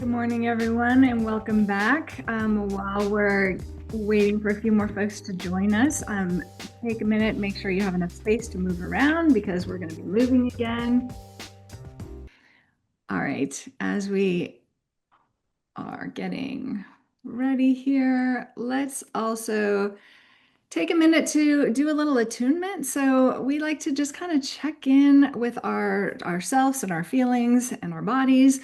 Good morning, everyone, and welcome back. While we're waiting for a few more folks to join us, take a minute, make sure you have enough space to move around because we're going to be moving again. All right, as we are getting ready here, let's also take a minute to do a little attunement. So we like to just kind of check in with ourselves and our feelings and our bodies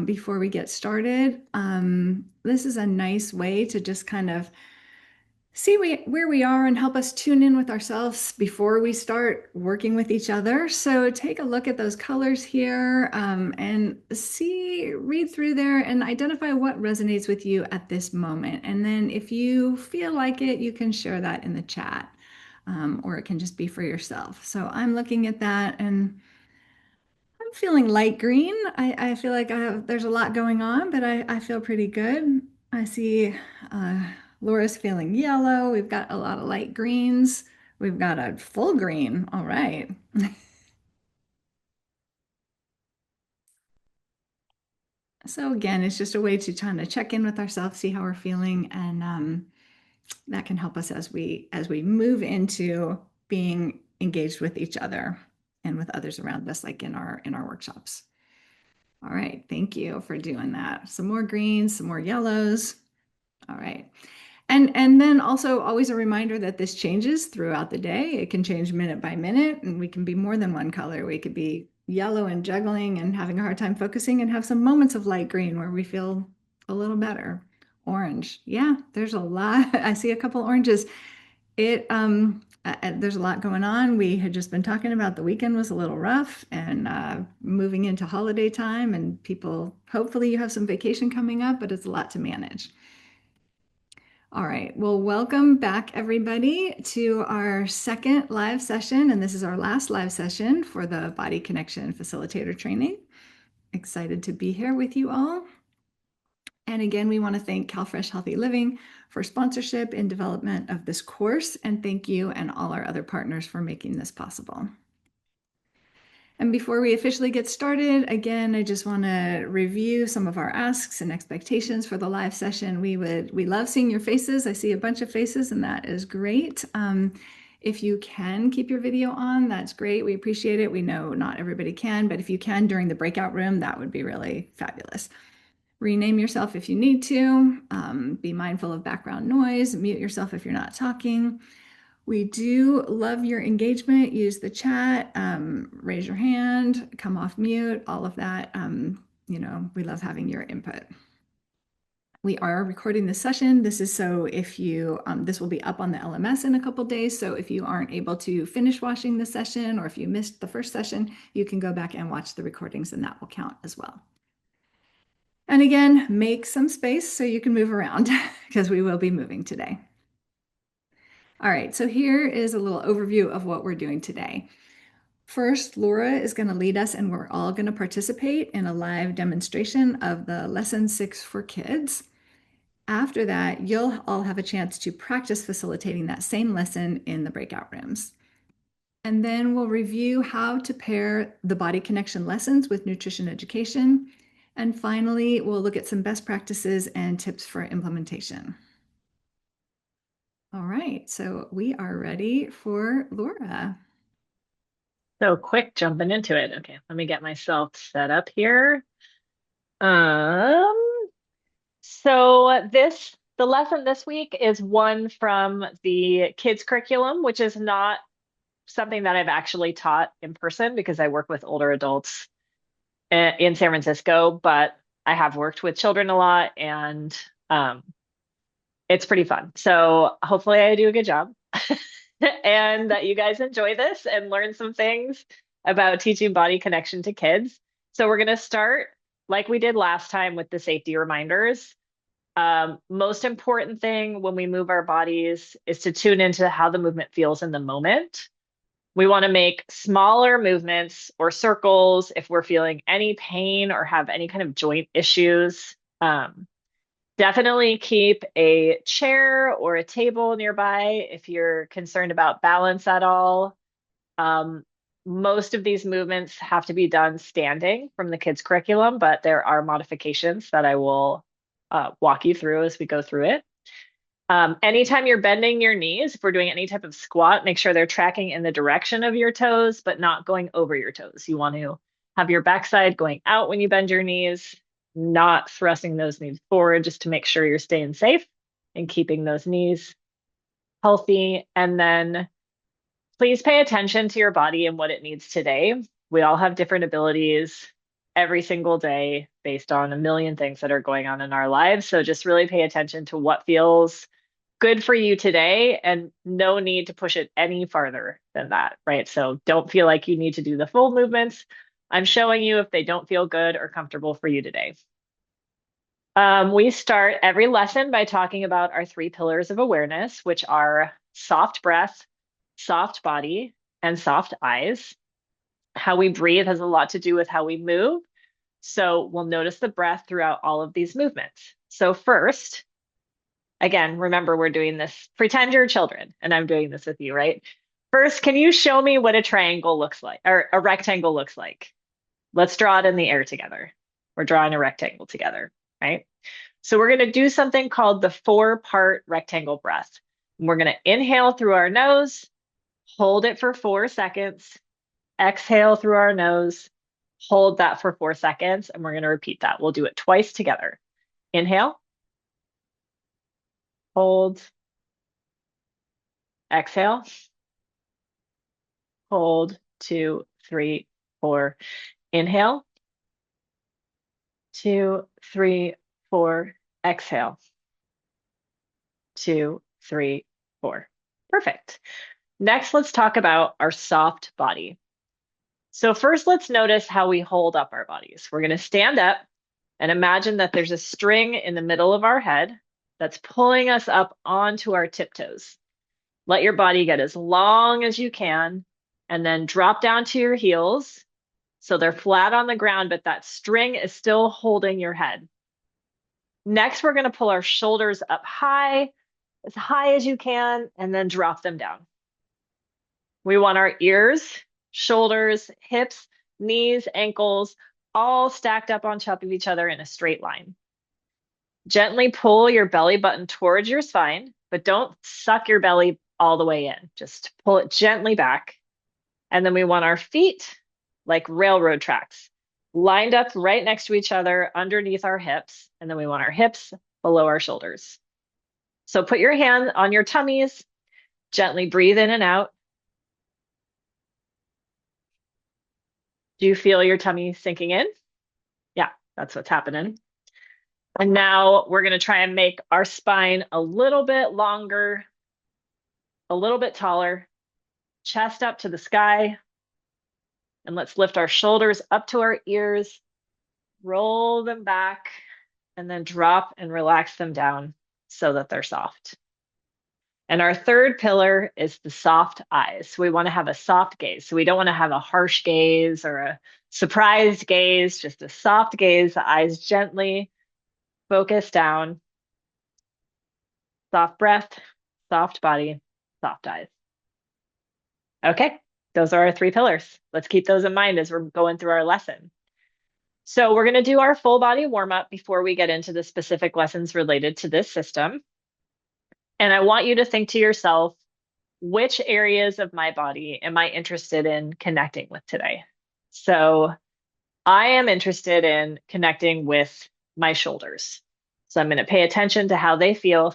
before we get started. This is a nice way to just kind of see where we are and help us tune in with ourselves before we start working with each other. So take a look at those colors here and read through there and identify what resonates with you at this moment. And then if you feel like it, you can share that in the chat or it can just be for yourself. So I'm looking at that and I'm feeling light green. I feel like there's a lot going on, but I feel pretty good. I see uh, Laura's feeling yellow. We've got a lot of light greens. We've got a full green. All right. So again, it's just a way to kind of check in with ourselves, see how we're feeling, and that can help us as we move into being engaged with each other and with others around us, like in our workshops. All right, thank you for doing that. Some more greens, some more yellows. All right. And then also always a reminder that this changes throughout the day. It can change minute by minute, and we can be more than one color. We could be yellow and juggling and having a hard time focusing and have some moments of light green where we feel a little better. Orange. Yeah, there's a lot. I see a couple oranges. There's a lot going on. We had just been talking about the weekend was a little rough and moving into holiday time, and people, hopefully you have some vacation coming up, but it's a lot to manage. All right, well, welcome back everybody to our second live session, and this is our last live session for the Body Connection Facilitator Training. Excited to be here with you all. And again, we want to thank CalFresh Healthy Living for sponsorship and development of this course, and thank you and all our other partners for making this possible. And before we officially get started, again, I just want to review some of our asks and expectations for the live session. We love seeing your faces. I see a bunch of faces, and that is great. If you can keep your video on, that's great. We appreciate it. We know not everybody can, but if you can during the breakout room, that would be really fabulous. Rename yourself if you need to. Be mindful of background noise. Mute yourself if you're not talking. We do love your engagement. Use the chat, raise your hand, come off mute, all of that. We love having your input. We are recording this session. This is so if you, this will be up on the LMS in a couple days. So if you aren't able to finish watching the session or if you missed the first session, you can go back and watch the recordings and that will count as well. And again, make some space so you can move around because we will be moving today. All right, so here is a little overview of what we're doing today. First, Laura is going to lead us and we're all going to participate in a live demonstration of the Lesson 6 for Kids. After that, you'll all have a chance to practice facilitating that same lesson in the breakout rooms. And then we'll review how to pair the body connection lessons with nutrition education. And finally, we'll look at some best practices and tips for implementation. All right, so we are ready for Laura. So quick jumping into it. Okay, let me get myself set up here. Um, the lesson this week is one from the kids curriculum, which is not something that I've actually taught in person because I work with older adults in San Francisco, but I have worked with children a lot and it's pretty fun. So hopefully I do a good job and that you guys enjoy this and learn some things about teaching body connection to kids. So we're going to start like we did last time with the safety reminders. Most important thing when we move our bodies is to tune into how the movement feels in the moment. We want to make smaller movements or circles if we're feeling any pain or have any kind of joint issues. Definitely keep a chair or a table nearby if you're concerned about balance at all. Most of these movements have to be done standing from the kids' curriculum, but there are modifications that I will walk you through as we go through it. Anytime you're bending your knees, if we're doing any type of squat, make sure they're tracking in the direction of your toes, but not going over your toes. You want to have your backside going out when you bend your knees, not thrusting those knees forward, just to make sure you're staying safe and keeping those knees healthy. And then please pay attention to your body and what it needs today. We all have different abilities every single day based on a million things that are going on in our lives. So just really pay attention to what feels good for you today and no need to push it any farther than that, right? So don't feel like you need to do the full movements. I'm showing you if they don't feel good or comfortable for you today. We start every lesson by talking about our three pillars of awareness, which are soft breath, soft body, and soft eyes. How we breathe has a lot to do with how we move. So we'll notice the breath throughout all of these movements. So first, again, remember we're doing this, pretend you're children, and I'm doing this with you, right? First, can you show me what a triangle looks like or a rectangle looks like? Let's draw it in the air together. We're drawing a rectangle together, right? So we're going to do something called the 4-part rectangle breath. We're going to inhale through our nose, hold it for 4 seconds, exhale through our nose, hold that for 4 seconds, and we're going to repeat that. We'll do it twice together. Inhale, hold, exhale, hold, 2, 3, 4. Inhale, 2, 3, 4. Exhale, 2, 3, 4. Perfect. Next, let's talk about our soft body. So first, let's notice how we hold up our bodies. We're going to stand up and imagine that there's a string in the middle of our head that's pulling us up onto our tiptoes. Let your body get as long as you can and then drop down to your heels so they're flat on the ground, but that string is still holding your head. Next, we're going to pull our shoulders up high as you can, and then drop them down. We want our ears, shoulders, hips, knees, ankles, all stacked up on top of each other in a straight line. Gently pull your belly button towards your spine, but don't suck your belly all the way in. Just pull it gently back. And then we want our feet like railroad tracks, lined up right next to each other underneath our hips. And then we want our hips below our shoulders. So put your hand on your tummies, gently breathe in and out. Do you feel your tummy sinking in? Yeah, that's what's happening. And now we're going to try and make our spine a little bit longer, a little bit taller, chest up to the sky. And let's lift our shoulders up to our ears, roll them back, and then drop and relax them down so that they're soft. And our third pillar is the soft eyes. So we want to have a soft gaze. So we don't want to have a harsh gaze or a surprised gaze, just a soft gaze, the eyes gently focus down. Soft breath, soft body, soft eyes. Okay, those are our three pillars. Let's keep those in mind as we're going through our lesson. So we're going to do our full body warm up before we get into the specific lessons related to this system. And I want you to think to yourself, which areas of my body am I interested in connecting with today? So I am interested in connecting with my shoulders. So I'm going to pay attention to how they feel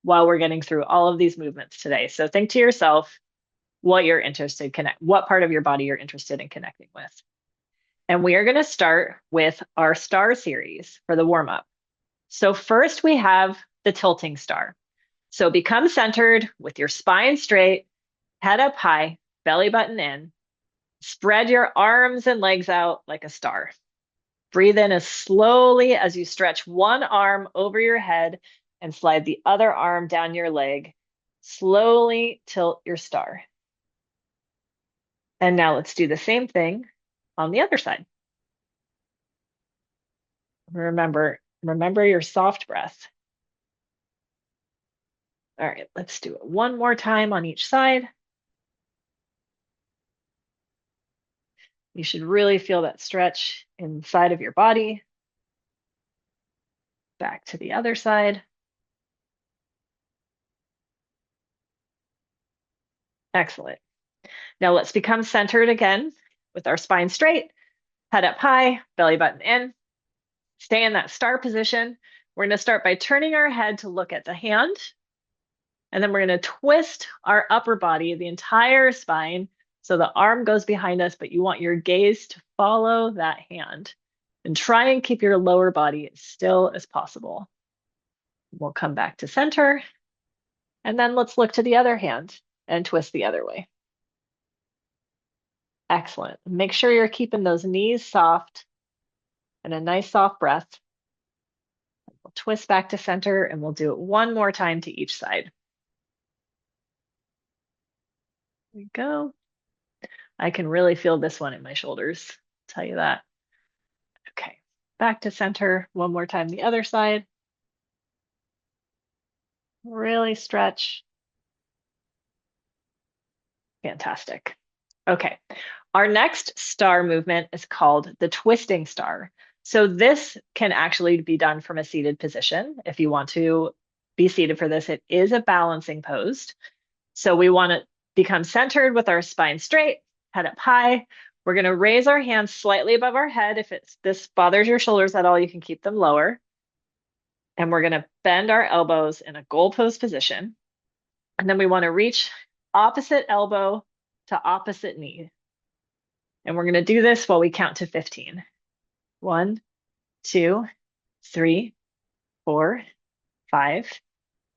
while we're getting through all of these movements today. So think to yourself what part of your body you're interested in connecting with. And we are going to start with our star series for the warm up. So first we have the tilting star. So become centered with your spine straight, head up high, belly button in. Spread your arms and legs out like a star. Breathe in as slowly as you stretch one arm over your head and slide the other arm down your leg. Slowly tilt your star. And now let's do the same thing on the other side. Remember your soft breath. All right, let's do it one more time on each side. You should really feel that stretch inside of your body. Back to the other side. Excellent. Now let's become centered again with our spine straight, head up high, belly button in. Stay in that star position. We're going to start by turning our head to look at the hand. And then we're going to twist our upper body, the entire spine. So the arm goes behind us, but you want your gaze to follow that hand. And try and keep your lower body as still as possible. We'll come back to center. And then let's look to the other hand and twist the other way. Excellent. Make sure you're keeping those knees soft and a nice soft breath. We'll twist back to center and we'll do it one more time to each side. There we go. I can really feel this one in my shoulders, I'll tell you that. Okay, back to center. One more time, the other side. Really stretch. Fantastic. Okay, our next star movement is called the twisting star. So this can actually be done from a seated position. If you want to be seated for this, it is a balancing pose. So we want to become centered with our spine straight, head up high. We're going to raise our hands slightly above our head. If this bothers your shoulders at all, you can keep them lower. And we're going to bend our elbows in a goal pose position. And then we want to reach opposite elbow to opposite knee. And we're going to do this while we count to 15. 1, 2, 3, 4, 5,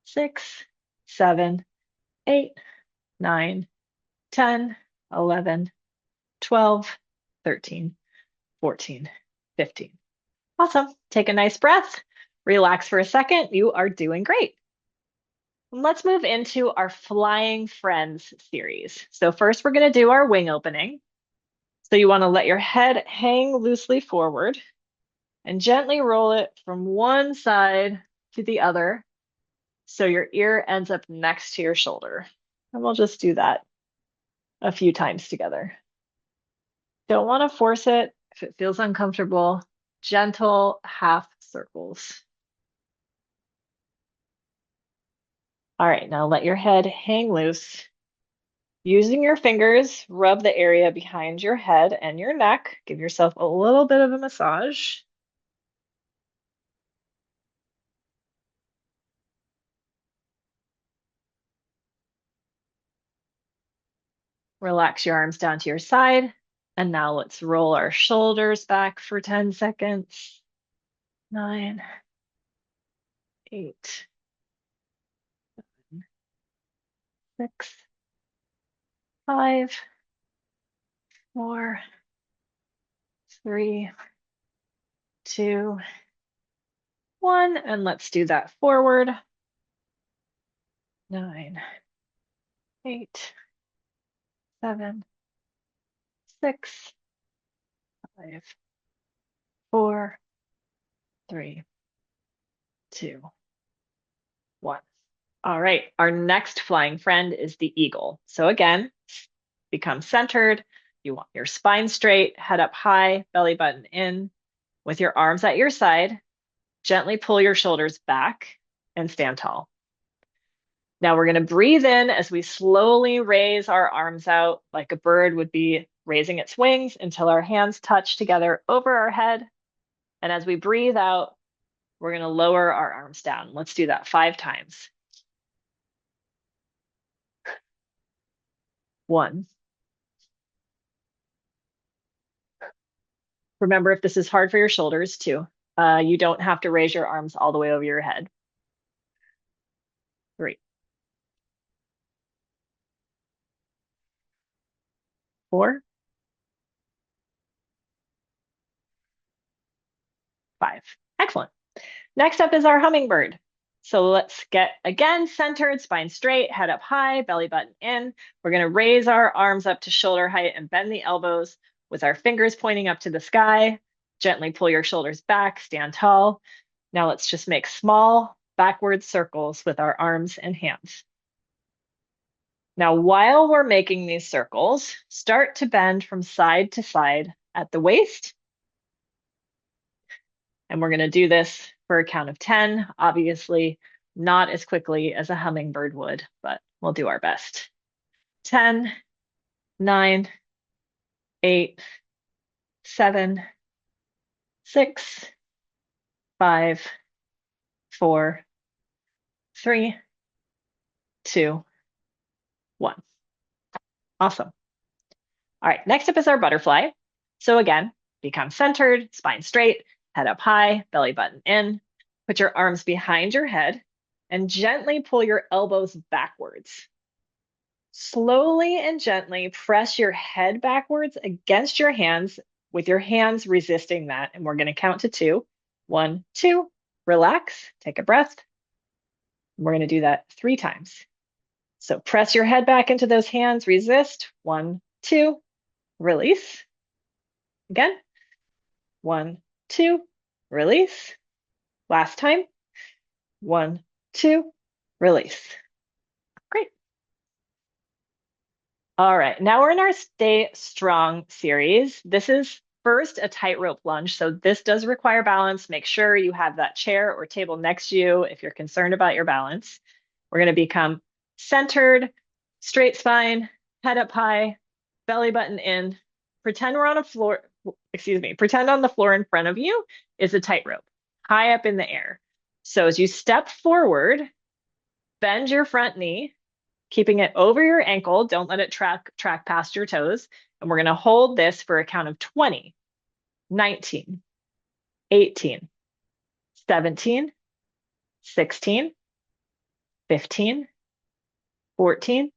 6, 7, 8, 9, 10, 11, 12, 13, 14, 15. Awesome. Take a nice breath. Relax for a second. You are doing great. Let's move into our Flying Friends series. So first we're going to do our wing opening. So you want to let your head hang loosely forward and gently roll it from one side to the other so your ear ends up next to your shoulder. And we'll just do that a few times together. Don't want to force it. If it feels uncomfortable, gentle half circles. All right, now let your head hang loose. Using your fingers, rub the area behind your head and your neck. Give yourself a little bit of a massage. Relax your arms down to your side. And now let's roll our shoulders back for 10 seconds. 9, 8, 7, 6, 5, 4, 3, 2, 1. And let's do that forward. 9, 8, 7, 6, 5, 4, 3, 2, 1. All right, our next flying friend is the eagle. So again, become centered. You want your spine straight, head up high, belly button in. With your arms at your side, gently pull your shoulders back and stand tall. Now we're going to breathe in as we slowly raise our arms out like a bird would be raising its wings until our hands touch together over our head. And as we breathe out, we're going to lower our arms down. Let's do that 5 times. 1. Remember, if this is hard for your shoulders too, you don't have to raise your arms all the way over your head. 3, 4, 5. Excellent. Next up is our hummingbird. So let's get, again, centered, spine straight, head up high, belly button in. We're going to raise our arms up to shoulder height and bend the elbows with our fingers pointing up to the sky. Gently pull your shoulders back, stand tall. Now let's just make small backward circles with our arms and hands. Now, while we're making these circles, start to bend from side to side at the waist. And we're going to do this for a count of 10, obviously not as quickly as a hummingbird would, but we'll do our best. 10, 9, 8, 7, 6, 5, 4, 3, 2, 1. Awesome. All right, next up is our butterfly. So again, become centered, spine straight, head up high, belly button in. Put your arms behind your head and gently pull your elbows backwards. Slowly and gently press your head backwards against your hands with your hands resisting that. And we're going to count to 2. 1, 2, relax, take a breath. We're going to do that 3 times. So press your head back into those hands, resist. 1, 2, release. Again. 1, 2, release. Last time. 1, 2, release. Great. All right, now we're in our Stay Strong series. This is first a tightrope lunge, so this does require balance. Make sure you have that chair or table next to you if you're concerned about your balance. We're going to become centered, straight spine, head up high, belly button in. Pretend we're on a floor, pretend on the floor in front of you is a tightrope, high up in the air. So as you step forward, bend your front knee, keeping it over your ankle. Don't let it track past your toes. And we're going to hold this for a count of 20, 19, 18, 17, 16, 15, 14,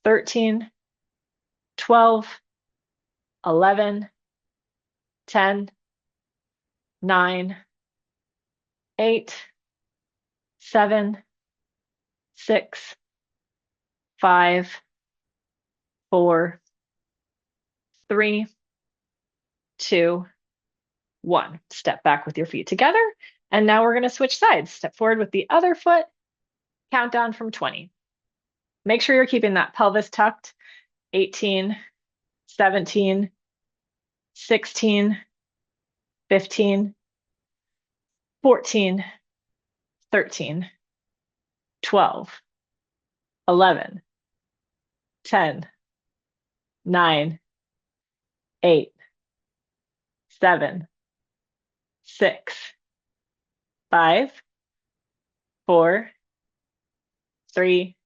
13, 12, 11, 10, 9, 8, 7, 6, 5, 4, 3, 2, 1. Step back with your feet together. And now we're going to switch sides. Step forward with the other foot, count down from 20. Make sure you're keeping that pelvis tucked. 18, 17, 16, 15, 14, 13, 12, 11, 10, 9, 8, 7, 6, 5, 4, 3,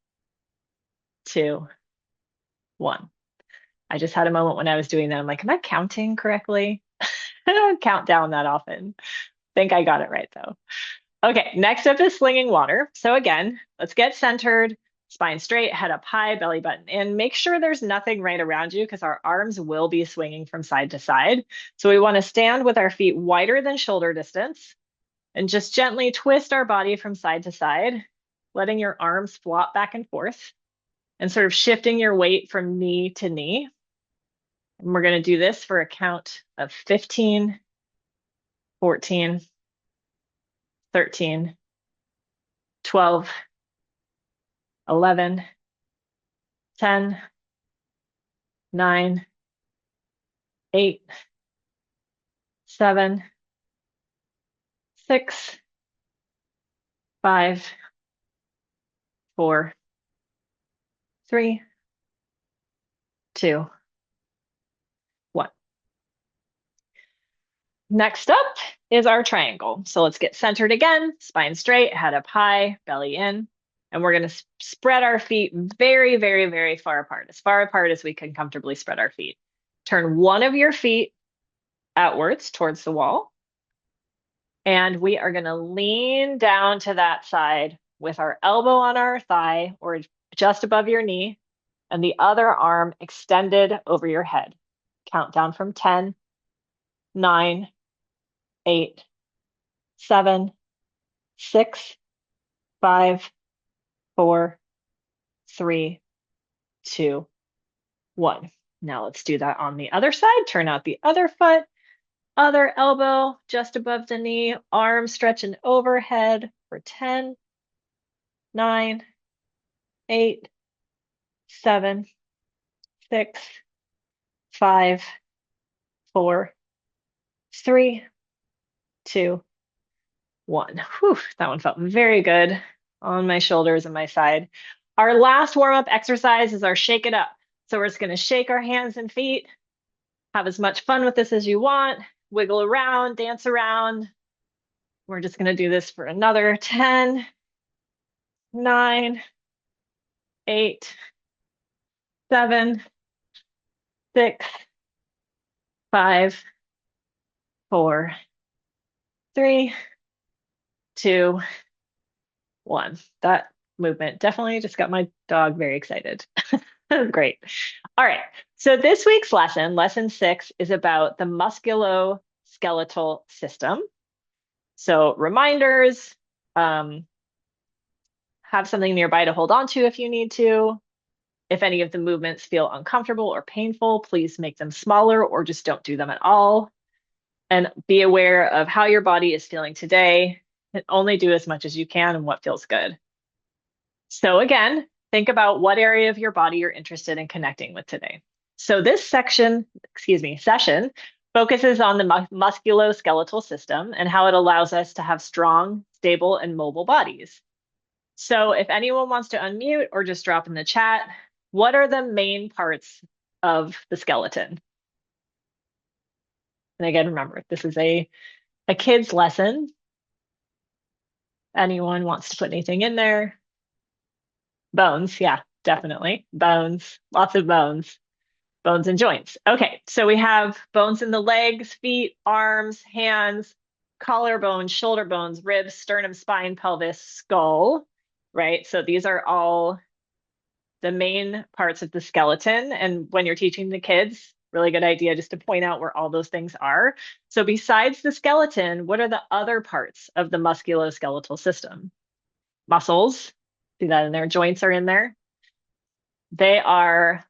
2, 1. I just had a moment when I was doing that. I'm like, am I counting correctly? I don't count down that often. Think I got it right though. Okay, next up is slinging water. So again, let's get centered, spine straight, head up high, belly button in. Make sure there's nothing right around you because our arms will be swinging from side to side. So we want to stand with our feet wider than shoulder distance and just gently twist our body from side to side, letting your arms flop back and forth and sort of shifting your weight from knee to knee. And we're going to do this for a count of 15, 14, 13, 12, 11, 10, 9, 8, 7, 6, 5, 4, 3, 2, 1. Next up is our triangle. So let's get centered again, spine straight, head up high, belly in. And we're going to spread our feet very, very, very far apart as we can comfortably spread our feet. Turn one of your feet outwards towards the wall. And we are going to lean down to that side with our elbow on our thigh or just above your knee and the other arm extended over your head. Count down from 10, 9, 8, 7, 6, 5, 4, 3, 2, 1. Now let's do that on the other side. Turn out the other foot, other elbow just above the knee, arm stretching overhead for 10, 9, 8, 7, 6, 5, 4, 3, 2, 1. Whew, that one felt very good on my shoulders and my side. Our last warm-up exercise is our shake it up. So we're just going to shake our hands and feet, have as much fun with this as you want, wiggle around, dance around. We're just going to do this for another 10, 9, 8, 7, 6, 5, 4, 3, 2, 1. That movement definitely just got my dog very excited. That was great. All right. So this week's lesson, lesson 6, is about the musculoskeletal system. So reminders, have something nearby to hold on to if you need to. If any of the movements feel uncomfortable or painful, please make them smaller or just don't do them at all. And be aware of how your body is feeling today and only do as much as you can and what feels good. So again, think about what area of your body you're interested in connecting with today. So this session focuses on the musculoskeletal system and how it allows us to have strong, stable, and mobile bodies. So if anyone wants to unmute or just drop in the chat, what are the main parts of the skeleton? And again, remember, this is a kid's lesson. Anyone wants to put anything in there? Bones, yeah, definitely. Bones, lots of bones. Bones and joints. Okay, so we have bones in the legs, feet, arms, hands, collarbone, shoulder bones, ribs, sternum, spine, pelvis, skull, right? So these are all the main parts of the skeleton. And when you're teaching the kids, really good idea just to point out where all those things are. So besides the skeleton, what are the other parts of the musculoskeletal system? Muscles, see that in there, joints are in there. They are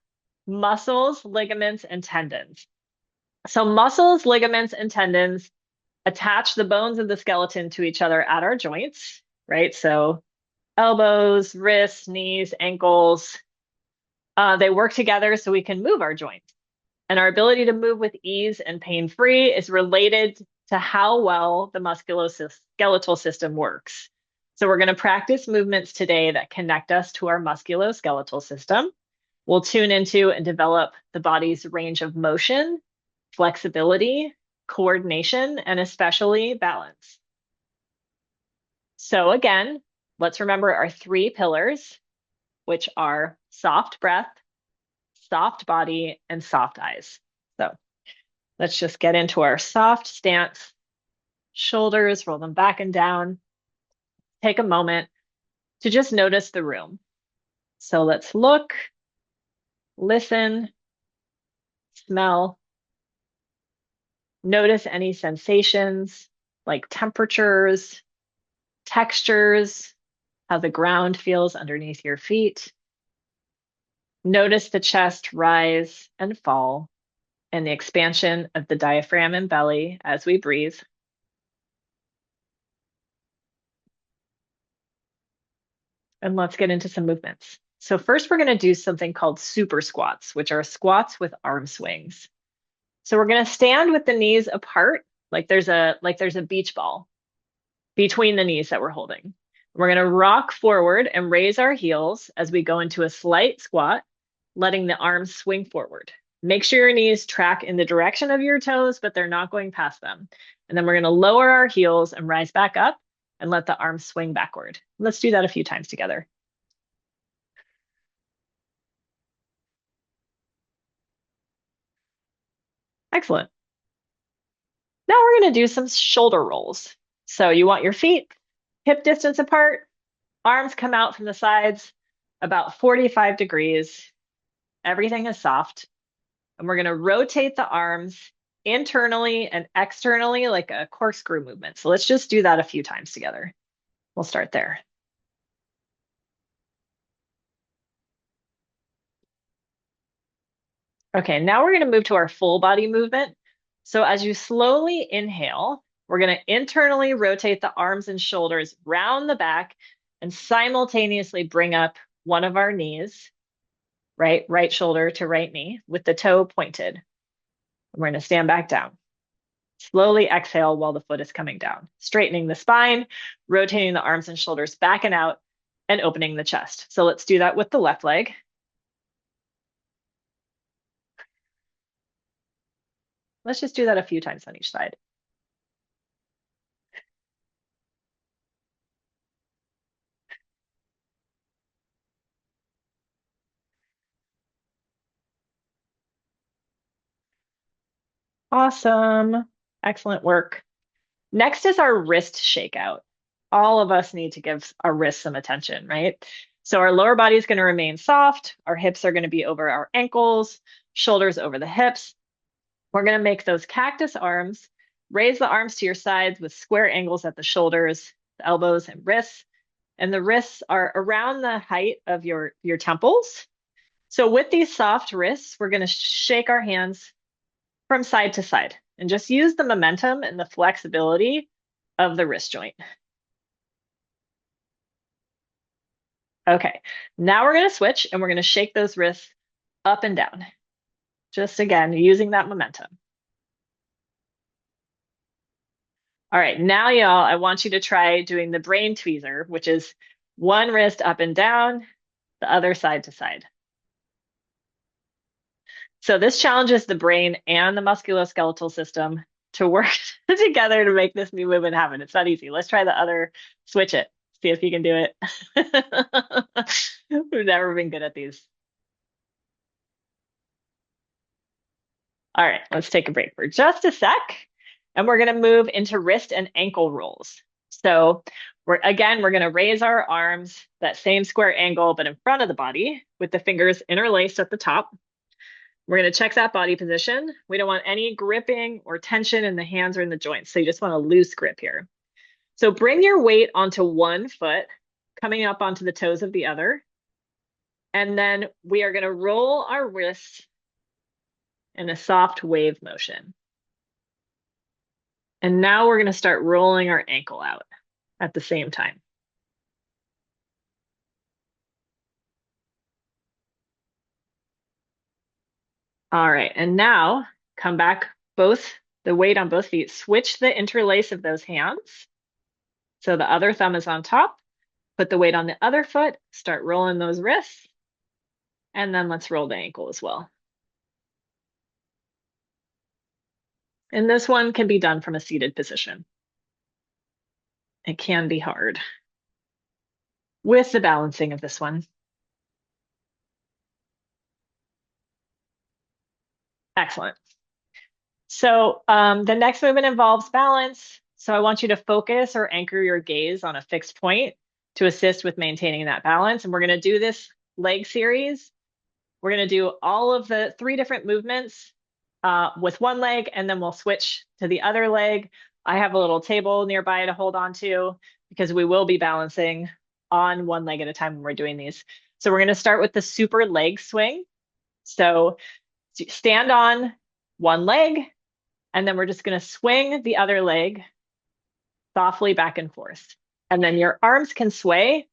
muscles, ligaments, and tendons. So muscles, ligaments, and tendons attach the bones of the skeleton to each other at our joints, right? So elbows, wrists, knees, ankles, they work together so we can move our joints. And our ability to move with ease and pain-free is related to how well the musculoskeletal system works. So we're going to practice movements today that connect us to our musculoskeletal system. We'll tune into and develop the body's range of motion, flexibility, coordination, and especially balance. So again, let's remember our 3 pillars, which are soft breath, soft body, and soft eyes. So let's just get into our soft stance. Shoulders, roll them back and down. Take a moment to just notice the room. So let's look, listen, smell, notice any sensations like temperatures, textures, how the ground feels underneath your feet. Notice the chest rise and fall and the expansion of the diaphragm and belly as we breathe. And let's get into some movements. So first we're going to do something called super squats, which are squats with arm swings. So we're going to stand with the knees apart, like there's a beach ball between the knees that we're holding. We're going to rock forward and raise our heels as we go into a slight squat, letting the arms swing forward. Make sure your knees track in the direction of your toes, but they're not going past them. And then we're going to lower our heels and rise back up and let the arms swing backward. Let's do that a few times together. Excellent. Now we're going to do some shoulder rolls. So you want your feet hip distance apart, arms come out from the sides about 45 degrees. Everything is soft. And we're going to rotate the arms internally and externally like a corkscrew movement. So let's just do that a few times together. We'll start there. Okay, now we're going to move to our full body movement. So as you slowly inhale, we're going to internally rotate the arms and shoulders round the back and simultaneously bring up one of our knees. right? Right shoulder to right knee with the toe pointed. We're going to stand back down. Slowly exhale while the foot is coming down, straightening the spine, rotating the arms and shoulders back and out, and opening the chest. So let's do that with the left leg. Let's just do that a few times on each side. Awesome. Excellent work. Next is our wrist shakeout. All of us need to give our wrists some attention, right? So our lower body is going to remain soft. Our hips are going to be over our ankles, shoulders over the hips. We're going to make those cactus arms. Raise the arms to your sides with square angles at the shoulders, the elbows, and wrists. And the wrists are around the height of your temples. So with these soft wrists, we're going to shake our hands from side to side and just use the momentum and the flexibility of the wrist joint. Okay, now we're going to switch and we're going to shake those wrists up and down. Just again, using that momentum. All right, now y'all, I want you to try doing the brain tweezer, which is one wrist up and down, the other side to side. So this challenges the brain and the musculoskeletal system to work together to make this new movement happen. It's not easy. Let's try the other, switch it, see if you can do it. We've never been good at these. All right, let's take a break for just a sec. And we're going to move into wrist and ankle rolls. So we're going to raise our arms that same square angle, but in front of the body with the fingers interlaced at the top. We're going to check that body position. We don't want any gripping or tension in the hands or in the joints. So you just want a loose grip here. So bring your weight onto one foot, coming up onto the toes of the other. And then we are going to roll our wrists in a soft wave motion. And now we're going to start rolling our ankle out at the same time. All right, and now come back, both the weight on both feet, switch the interlace of those hands. So the other thumb is on top, put the weight on the other foot, start rolling those wrists, and then let's roll the ankle as well. And this one can be done from a seated position. It can be hard with the balancing of this one. Excellent. So the next movement involves balance. So I want you to focus or anchor your gaze on a fixed point to assist with maintaining that balance. And we're going to do this leg series. We're going to do all of the 3 different movements with one leg, and then we'll switch to the other leg. I have a little table nearby to hold on to because we will be balancing on one leg at a time when we're doing these. So we're going to start with the super leg swing. So stand on one leg, and then we're just going to swing the other leg softly back and forth. And then your arms can sway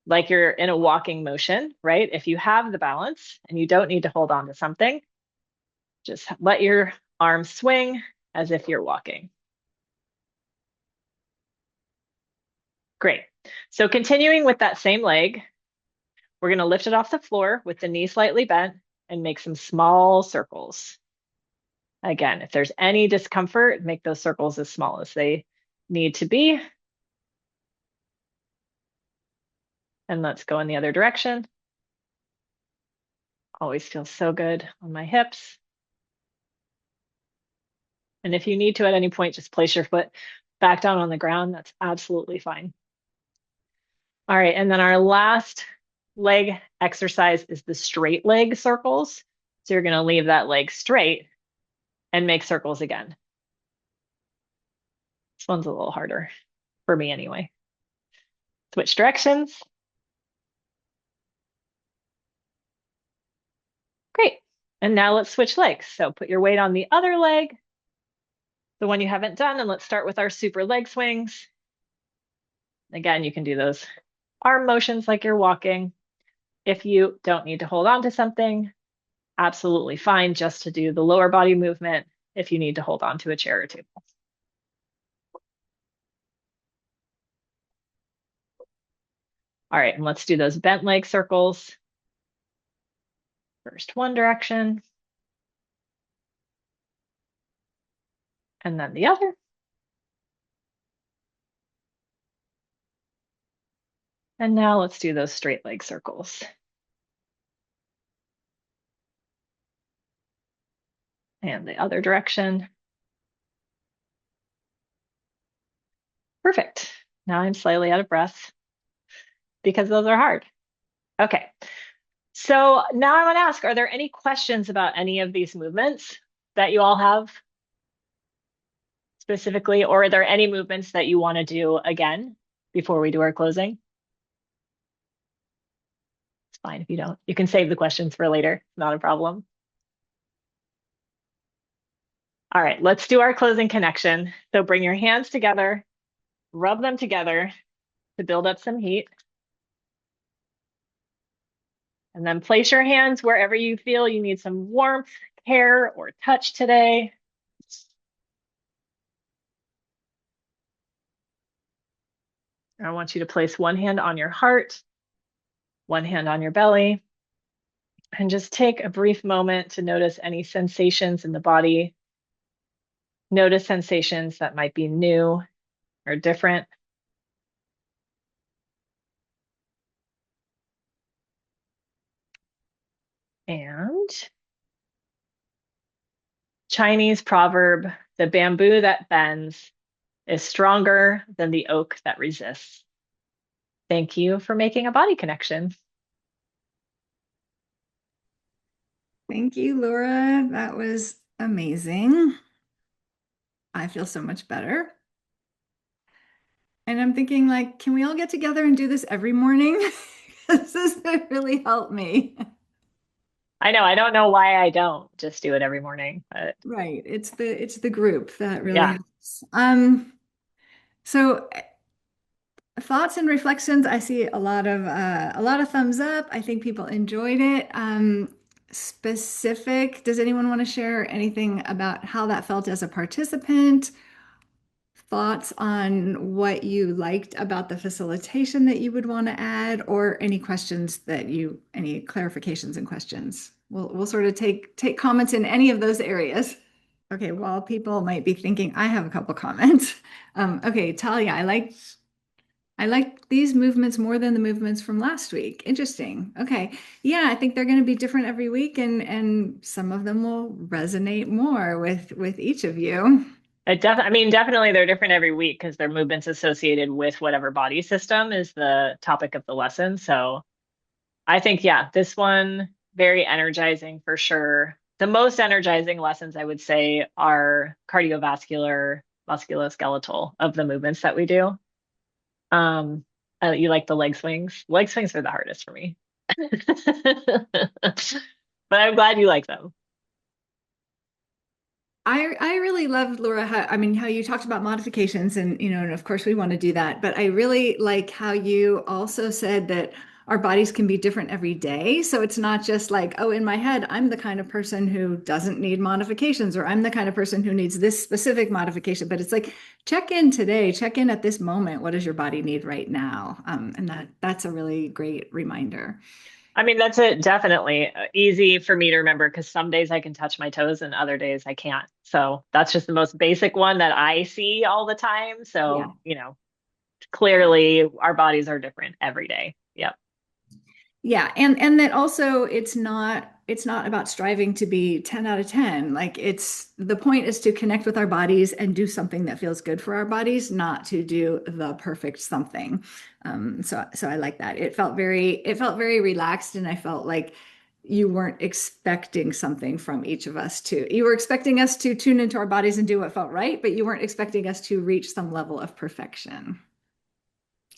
like you're in a walking motion, right? If you have the balance and you don't need to hold on to something, just let your arms swing as if you're walking. Great. So continuing with that same leg, we're going to lift it off the floor with the knee slightly bent and make some small circles. Again, if there's any discomfort, make those circles as small as they need to be. And let's go in the other direction. Always feels so good on my hips. And if you need to at any point, just place your foot back down on the ground. That's absolutely fine. All right, and then our last leg exercise is the straight leg circles. So you're going to leave that leg straight and make circles again. This one's a little harder for me anyway. Switch directions. Great. And now let's switch legs. So put your weight on the other leg, the one you haven't done, and let's start with our super leg swings. Again, you can do those arm motions like you're walking. If you don't need to hold on to something, absolutely fine just to do the lower body movement if you need to hold on to a chair or table. All right, and let's do those bent leg circles. First one direction, and then the other. And now let's do those straight leg circles. And the other direction. Perfect. Now I'm slightly out of breath because those are hard. Okay. So now I want to ask, are there any questions about any of these movements that you all have specifically, or are there any movements that you want to do again before we do our closing? It's fine if you don't. You can save the questions for later. Not a problem. All right, let's do our closing connection. So bring your hands together, rub them together to build up some heat. And then place your hands wherever you feel you need some warmth, care, or touch today. I want you to place one hand on your heart, one hand on your belly, and just take a brief moment to notice any sensations in the body. Notice sensations that might be new or different. And Chinese proverb, the bamboo that bends is stronger than the oak that resists. Thank you for making a body connection. Thank you, Laura. That was amazing. I feel so much better. And I'm thinking, like, can we all get together and do this every morning? This has really helped me. I know, I don't know why I don't just do it every morning, but Right. It's the group that really yeah. helps. So thoughts and reflections, I see a lot of thumbs up. I think people enjoyed it. Specific, does anyone want to share anything about how that felt as a participant? Thoughts on what you liked about the facilitation that you would want to add, or any questions any clarifications and questions? We'll sort of take comments in any of those areas. Okay, well, people might be thinking, I have a couple comments. Okay, Talia, I like these movements more than the movements from last week. Interesting. Okay. Yeah, I think they're going to be different every week, and some of them will resonate more with each of you. I mean, definitely they're different every week because they're movements associated with whatever body system is the topic of the lesson. So I think, yeah, this one, very energizing for sure. The most energizing lessons, I would say, are cardiovascular, musculoskeletal of the movements that we do. Um, you like the leg swings? Leg swings are the hardest for me. But I'm glad you like them. I really loved, Laura, how you talked about modifications, and of course we want to do that, but I really like how you also said that our bodies can be different every day. So it's not just like, oh, in my head, I'm the kind of person who doesn't need modifications, or I'm the kind of person who needs this specific modification. But it's like, check in today, check in at this moment. What does your body need right now? And that's a really great reminder. I mean, that's it, definitely easy for me to remember because some days I can touch my toes and other days I can't. So that's just the most basic one that I see all the time. Yeah. So, clearly our bodies are different every day. Yep. Yeah, and that also it's not about striving to be 10 out of 10. Like it's the point is to connect with our bodies and do something that feels good for our bodies, not to do the perfect something. So I like that. It felt very relaxed, and I felt like you weren't expecting something from each of us to. You were expecting us to tune into our bodies and do what felt right, but you weren't expecting us to reach some level of perfection.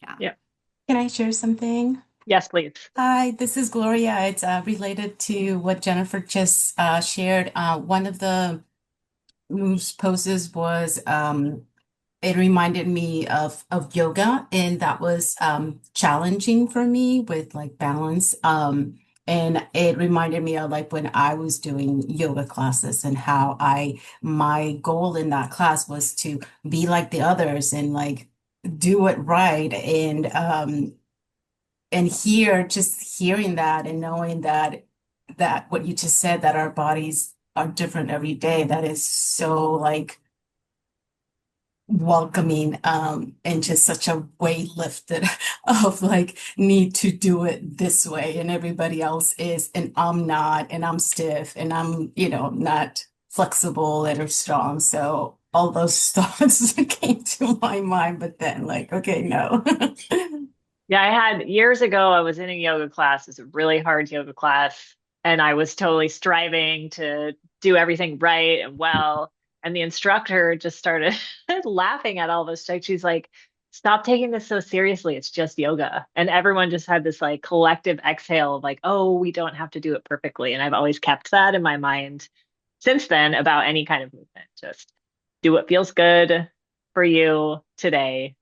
Yeah. Yep. Can I share something? Yes, please. Hi, this is Gloria. It's related to what Jennifer just shared. One of the moves poses was it reminded me of yoga, and that was challenging for me with like balance. And it reminded me of like when I was doing yoga classes and how my goal in that class was to be like the others and like do it right. And here, just hearing that and knowing that what you just said, that our bodies are different every day, that is so like welcoming, and just such a weight lifted of like need to do it this way and everybody else is and I'm not and I'm stiff and I'm not flexible and or strong. So all those thoughts came to my mind, but then like, okay, no. Yeah, I had years ago, I was in a yoga class. It's a really hard yoga class, and I was totally striving to do everything right and well. And the instructor just started laughing at all this stuff. She's like, "Stop taking this so seriously. It's just yoga." And everyone just had this like collective exhale of like, "Oh, we don't have to do it perfectly." And I've always kept that in my mind since then about any kind of movement. Just do what feels good for you today.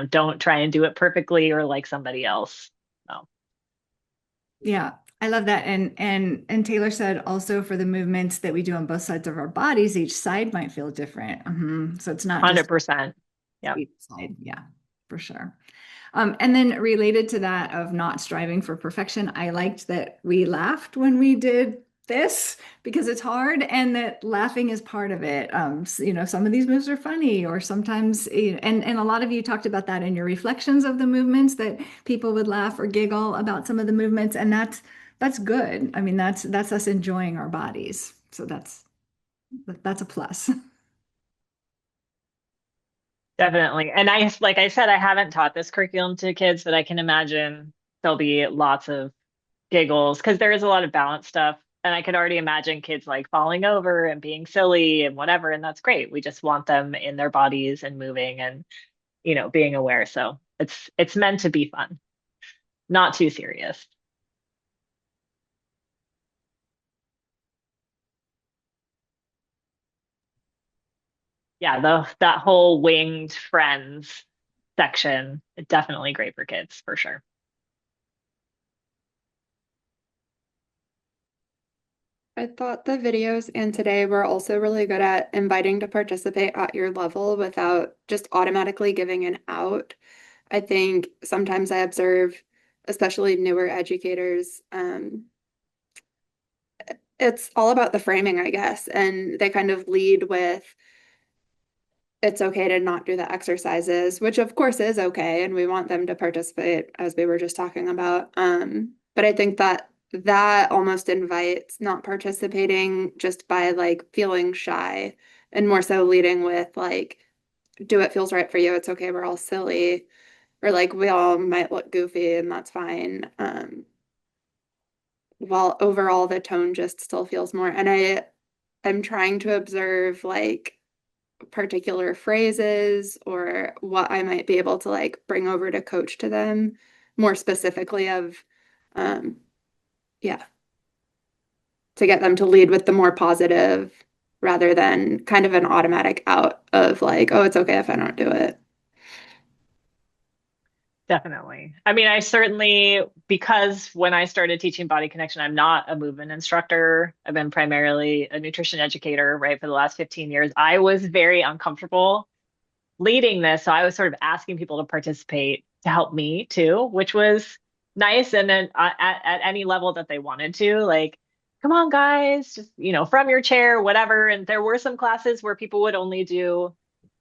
Don't try and do it perfectly or like somebody else. So Yeah, I love that. And Taylor said also for the movements that we do on both sides of our bodies, each side might feel different. So it's not just 100%. Yep. each side. Yeah, for sure. And then related to that of not striving for perfection, I liked that we laughed when we did this because it's hard and that laughing is part of it. Some of these moves are funny or sometimes, and a lot of you talked about that in your reflections of the movements that people would laugh or giggle about some of the movements. And that's good. I mean, that's us enjoying our bodies. So that's a plus. Definitely. And like I said, I haven't taught this curriculum to kids, but I can imagine there'll be lots of giggles because there is a lot of balance stuff. And I could already imagine kids like falling over and being silly and whatever. And that's great. We just want them in their bodies and moving and, being aware. So it's meant to be fun, not too serious. Yeah, that whole winged friends section, definitely great for kids for sure. I thought the videos and today were also really good at inviting to participate at your level without just automatically giving an out. I think sometimes I observe, especially newer educators, it's all about the framing, I guess, and they kind of lead with it's okay to not do the exercises, which of course is okay, and we want them to participate as we were just talking about. But I think that almost invites not participating just by like feeling shy and more so leading with like, do what feels right for you. It's okay, we're all silly, or like we all might look goofy and that's fine. While overall the tone just still feels more, and I'm trying to observe like particular phrases or what I might be able to like bring over to coach to them more specifically of um yeah, to get them to lead with the more positive rather than kind of an automatic out of like, oh, it's okay if I don't do it. Definitely. I mean, I certainly, because when I started teaching body connection, I'm not a movement instructor. I've been primarily a nutrition educator, right, for the last 15 years. I was very uncomfortable leading this. So I was sort of asking people to participate to help me too, which was nice. And then at any level that they wanted to, like, come on, guys, just, from your chair, whatever. And there were some classes where people would only do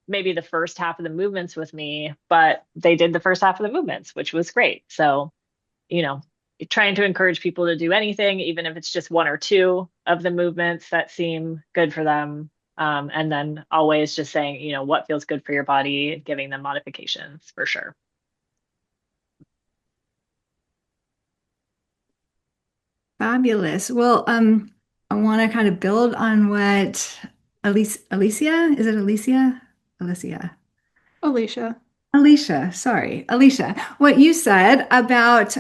maybe the first half of the movements with me, but they did the first half of the movements, which was great. So, you know, trying to encourage people to do anything, even if it's just one or two of the movements that seem good for them. And then always just saying, what feels good for your body, giving them modifications for sure. Fabulous. Well, I want to kind of build on what Alicia, is it Alicia? Alicia. Alicia. Alicia, sorry, Alicia, what you said about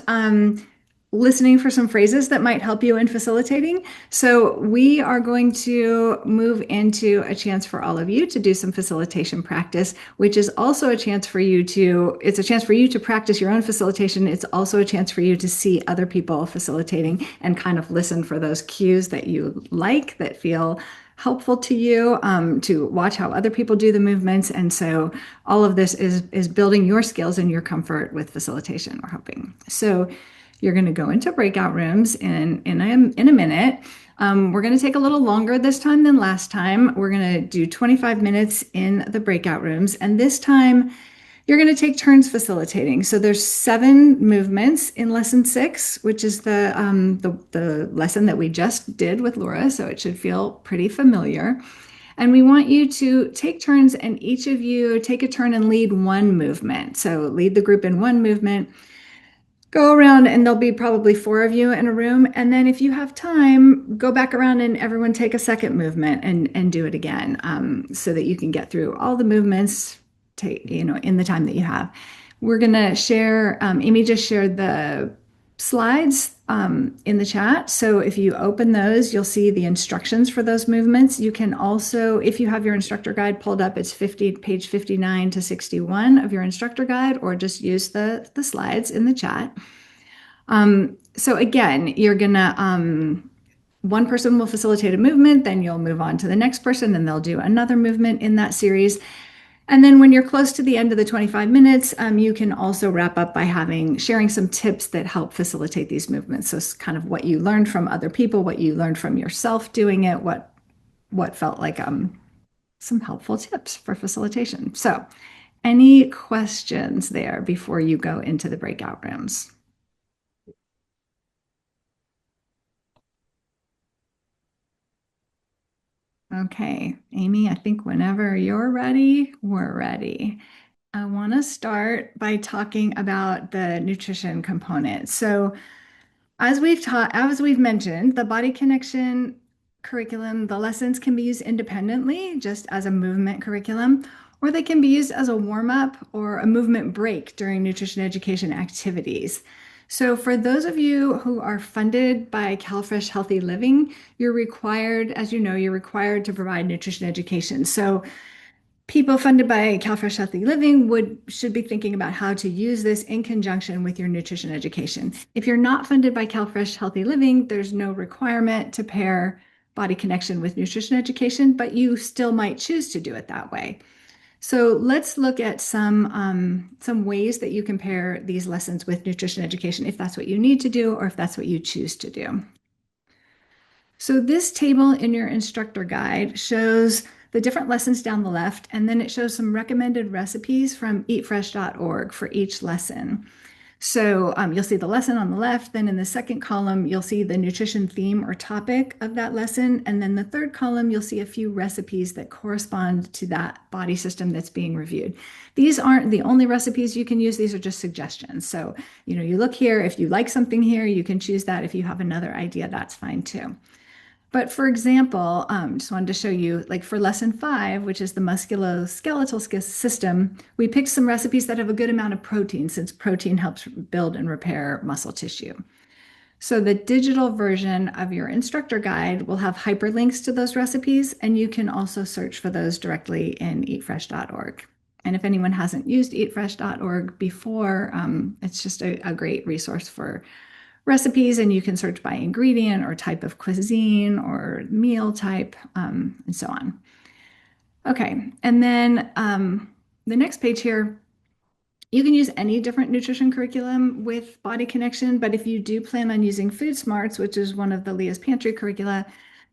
listening for some phrases that might help you in facilitating. So we are going to move into a chance for all of you to do some facilitation practice, which is also a chance for you to, it's a chance for you to practice your own facilitation. It's also a chance for you to see other people facilitating and kind of listen for those cues that you like, that feel helpful to you, to watch how other people do the movements. And so all of this is building your skills and your comfort with facilitation, we're hoping. So you're going to go into breakout rooms in a minute. We're going to take a little longer this time than last time. We're going to do 25 minutes in the breakout rooms. And this time you're going to take turns facilitating. So there's 7 movements in lesson 6, which is the lesson that we just did with Laura. So it should feel pretty familiar. And we want you to take turns, and each of you take a turn and lead one movement. So lead the group in one movement. Go around, and there'll be probably 4 of you in a room. And then if you have time, go back around and everyone take a second movement and do it again, so that you can get through all the movements in the time that you have. We're going to share, Amy just shared the slides in the chat. So if you open those, you'll see the instructions for those movements. You can also, if you have your instructor guide pulled up, it's page 59 to 61 of your instructor guide, or just use the slides in the chat. So again, you're gonna, one person will facilitate a movement, then you'll move on to the next person, then they'll do another movement in that series. And then when you're close to the end of the 25 minutes, you can also wrap up by sharing some tips that help facilitate these movements. So it's kind of what you learned from other people, what you learned from yourself doing it, what felt like some helpful tips for facilitation. So any questions there before you go into the breakout rooms? Okay, Amy, I think whenever you're ready, we're ready. I want to start by talking about the nutrition component. So as we've mentioned, the body connection curriculum, the lessons can be used independently, just as a movement curriculum, or they can be used as a warm-up or a movement break during nutrition education activities. So for those of you who are funded by CalFresh Healthy Living, you're required, as you know, you're required to provide nutrition education. So people funded by CalFresh Healthy Living should be thinking about how to use this in conjunction with your nutrition education. If you're not funded by CalFresh Healthy Living, there's no requirement to pair body connection with nutrition education, but you still might choose to do it that way. So let's look at some ways that you can pair these lessons with nutrition education, if that's what you need to do or if that's what you choose to do. So this table in your instructor guide shows the different lessons down the left, and then it shows some recommended recipes from eatfresh.org for each lesson. So you'll see the lesson on the left, then in the second column, you'll see the nutrition theme or topic of that lesson. And then the third column, you'll see a few recipes that correspond to that body system that's being reviewed. These aren't the only recipes you can use. These are just suggestions. So, you look here, if you like something here, you can choose that. If you have another idea, that's fine too. But for example, just wanted to show you, like for lesson 5, which is the musculoskeletal system, we picked some recipes that have a good amount of protein, since protein helps build and repair muscle tissue. So the digital version of your instructor guide will have hyperlinks to those recipes, and you can also search for those directly in eatfresh.org. And if anyone hasn't used eatfresh.org before, it's just a great resource for recipes, and you can search by ingredient or type of cuisine or meal type, and so on. Okay, and then the next page here, you can use any different nutrition curriculum with Body Connection, but if you do plan on using Food Smarts, which is one of the Leah's Pantry curricula,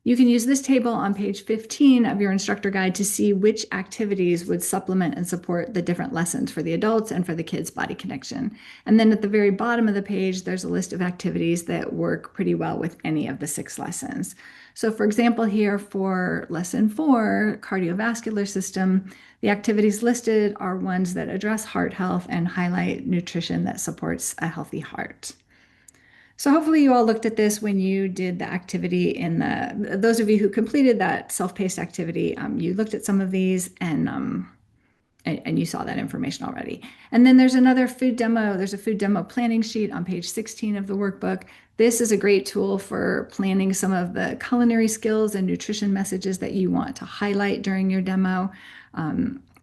you can use this table on page 15 of your instructor guide to see which activities would supplement and support the different lessons for the adults and for the kids' Body Connection. And then at the very bottom of the page, there's a list of activities that work pretty well with any of the 6 lessons. So for example, here for lesson 4, cardiovascular system, the activities listed are ones that address heart health and highlight nutrition that supports a healthy heart. So hopefully you all looked at this when you did the activity those of you who completed that self-paced activity, you looked at some of these and and you saw that information already. And then there's another food demo. There's a food demo planning sheet on page 16 of the workbook. This is a great tool for planning some of the culinary skills and nutrition messages that you want to highlight during your demo.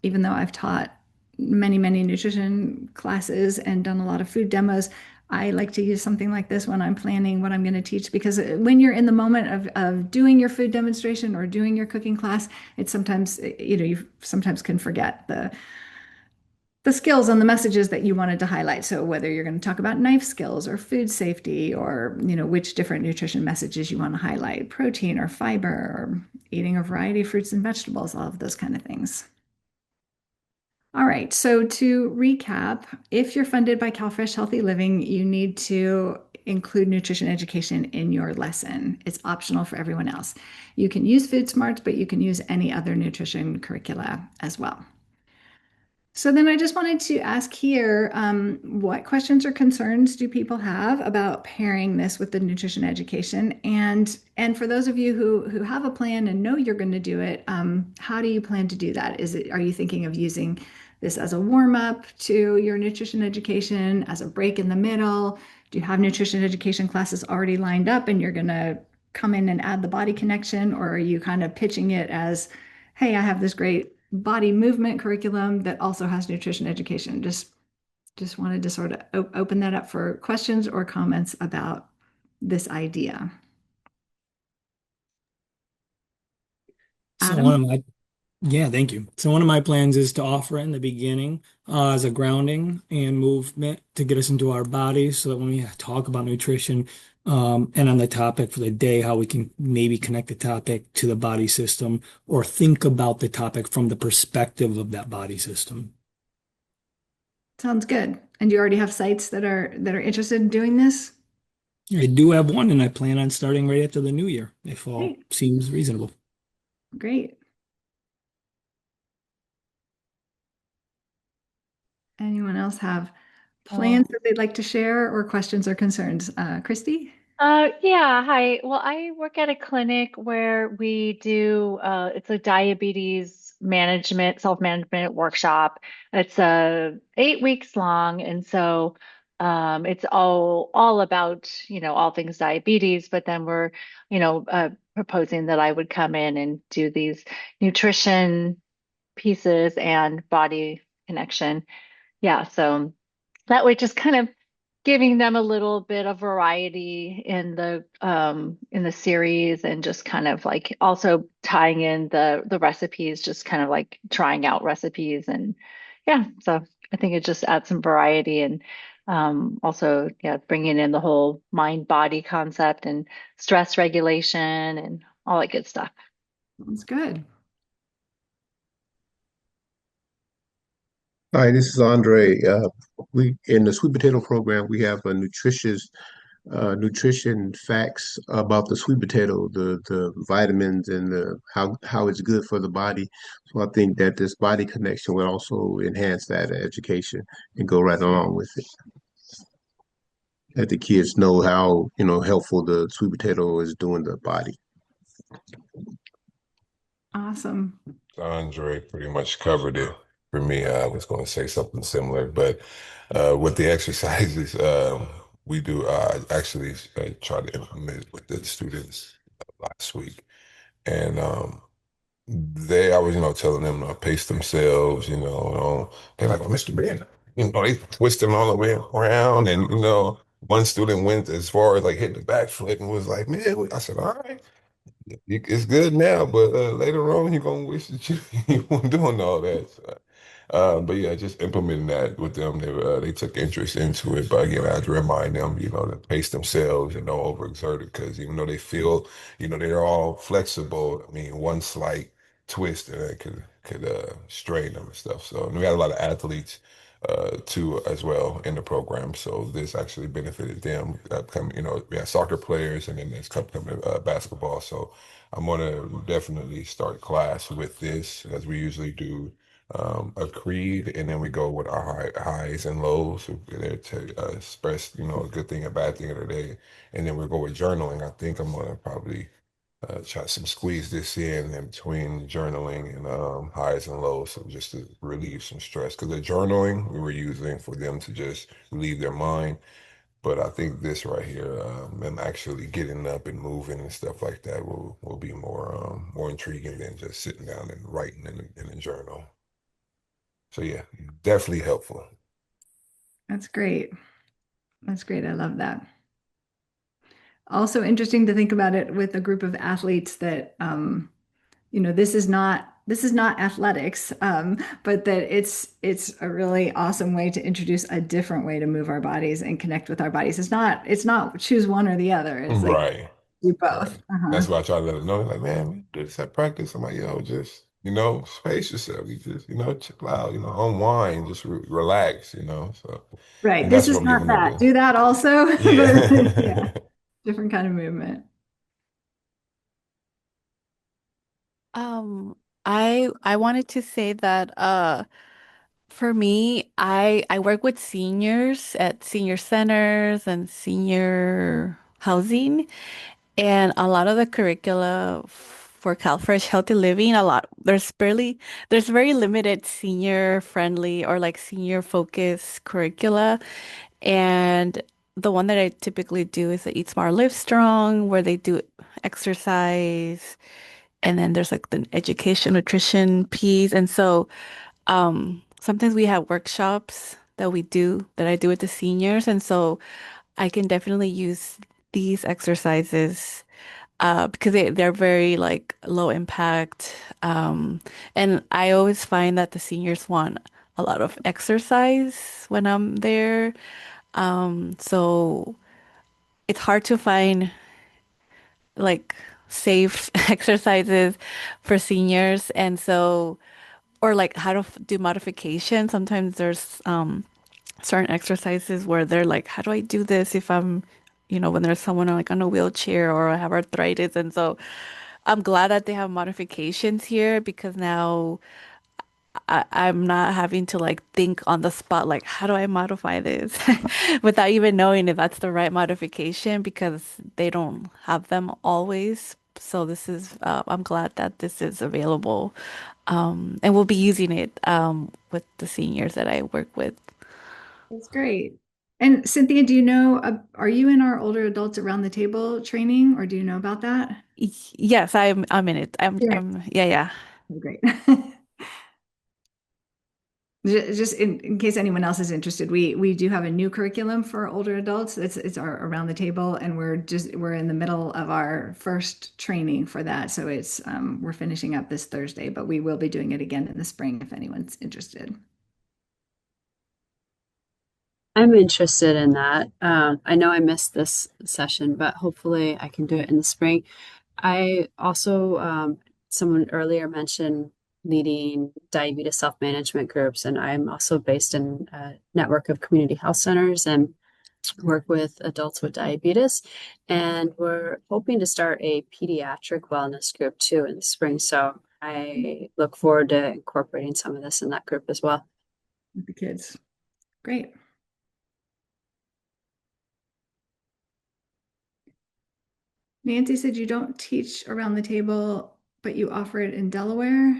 Even though I've taught many nutrition classes and done a lot of food demos, I like to use something like this when I'm planning what I'm going to teach, because when you're in the moment of doing your food demonstration or doing your cooking class, it's sometimes, you sometimes can forget the skills and the messages that you wanted to highlight. So whether you're going to talk about knife skills or food safety, or which different nutrition messages you want to highlight, protein or fiber, or eating a variety of fruits and vegetables, all of those kind of things. All right, so to recap, if you're funded by CalFresh Healthy Living, you need to include nutrition education in your lesson. It's optional for everyone else. You can use Food Smarts, but you can use any other nutrition curricula as well. So then I just wanted to ask here, what questions or concerns do people have about pairing this with the nutrition education? And for those of you who have a plan and know you're going to do it, how do you plan to do that? Are you thinking of using this as a warm up to your nutrition education, as a break in the middle? Do you have nutrition education classes already lined up and you're going to come in and add the body connection? Or are you kind of pitching it as, hey, I have this great body movement curriculum that also has nutrition education? Just wanted to sort of open that up for questions or comments about this idea. So Adam? yeah, thank you. So one of my plans is to offer it in the beginning as a grounding and movement to get us into our bodies, so that when we talk about nutrition, and on the topic for the day, how we can maybe connect the topic to the body system or think about the topic from the perspective of that body system. Sounds good. And you already have sites that are interested in doing this? I do have one, and I plan on starting right after the new year, if all Great. seems reasonable. Great. Anyone else have plans that they'd like to share, or questions or concerns? Christy? Yeah, hi. Well, I work at a clinic where we do it's a diabetes management, self-management workshop. It's 8 weeks long, and so it's all about, all things diabetes, but then we're, proposing that I would come in and do these nutrition pieces and body connection. Yeah, so that way just kind of giving them a little bit of variety in the series, and just kind of like also tying in the recipes, just kind of like trying out recipes. And yeah, so I think it just adds some variety, and also, yeah, bringing in the whole mind body concept and stress regulation and all that good stuff. Sounds good. Hi, this is Andre. We in the sweet potato program, we have a nutrition facts about the sweet potato, the vitamins and the how it's good for the body. So I think that this body connection will also enhance that education and go right along with it. Let the kids know how, helpful the sweet potato is doing the body. Awesome. Andre pretty much covered it for me. I was going to say something similar, but with the exercises, we do actually try to implement it with the students last week, and I was, telling them to pace themselves. They're like, "Well, Mr. Ben," they twist them all the way around, and one student went as far as like hitting the back foot and was like, "Man," I said, "All right. It's good now, but later on, you're gonna wish that you weren't doing all that." So, but yeah, just implementing that with them, they took interest into it. But again, I had to remind them, to pace themselves and don't overexert it, because even though they feel, they're all flexible. I mean, one slight twist and it could strain them and stuff. So, and we had a lot of athletes too as well in the program. So this actually benefited them. We had soccer players, and then there's coming basketball. So I'm gonna definitely start class with this, as we usually do a creed, and then we go with our highs and lows. We're there to express, a good thing, a bad thing of the day, and then we go with journaling. I think I'm gonna probably try some squeeze this in between journaling and highs and lows, so just to relieve some stress. Because the journaling we were using for them to just relieve their mind, but I think this right here, them actually getting up and moving and stuff like that will be more intriguing than just sitting down and writing in a journal. So yeah, definitely helpful. That's great. That's great. I love that. Also interesting to think about it with a group of athletes that, this is not athletics, but that it's a really awesome way to introduce a different way to move our bodies and connect with our bodies. It's not choose one or the other. It's like Right. do Right. both. That's why I try to let them know. Like, man, we do this at practice. I'm like, yo, just, space yourself. You just, chill out, unwind, just relax, So, Right. and This that's what is I'm not giving them that. to Do that also, do. but yeah, Yeah. different kind of movement. Um, I wanted to say that for me, I work with seniors at senior centers and senior housing, and a lot of the curricula for CalFresh Healthy Living, there's very limited senior friendly or like senior focused curricula. And the one that I typically do is the Eat Smart Live Strong, where they do exercise, and then there's like the education nutrition piece. And so sometimes we have workshops that I do with the seniors. And so I can definitely use these exercises because they're very like low impact. And I always find that the seniors want a lot of exercise when I'm there. So it's hard to find like safe exercises for seniors. And so, or like how to do modification. Sometimes there's certain exercises where they're like, how do I do this if I'm, when there's someone like on a wheelchair or I have arthritis. And so I'm glad that they have modifications here because now I'm not having to like think on the spot, like, how do I modify this without even knowing if that's the right modification because they don't have them always. So I'm glad that this is available. And we'll be using it with the seniors that I work with. That's great. And Cynthia, do you know, are you in our older adults around the table training, or do you know about that? Yes, I'm in it. You're Yeah, yeah. in. Great. Just in case anyone else is interested, we do have a new curriculum for older adults. It's our around the table, and we're in the middle of our first training for that. So we're finishing up this Thursday, but we will be doing it again in the spring if anyone's interested. I'm interested in that. I know I missed this session, but hopefully I can do it in the spring. I also, someone earlier mentioned leading diabetes self-management groups, and I'm also based in a network of community health centers and work with adults with diabetes. And we're hoping to start a pediatric wellness group too in the spring. So I look forward to incorporating some of this in that group as well. With the kids. Great. Nancy said you don't teach around the table, but you offer it in Delaware.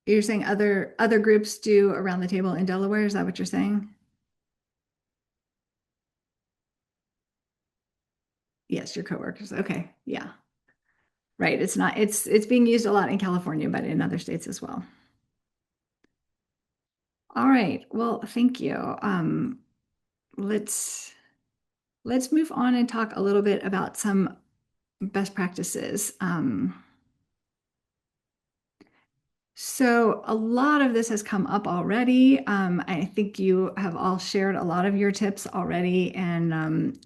You're saying other groups do around the table in Delaware? Is that what you're saying? Yes, your coworkers. Okay. Yeah. Right. It's being used a lot in California, but in other states as well. All right. Well, thank you. Let's move on and talk a little bit about some best practices. So a lot of this has come up already. I think you have all shared a lot of your tips already, and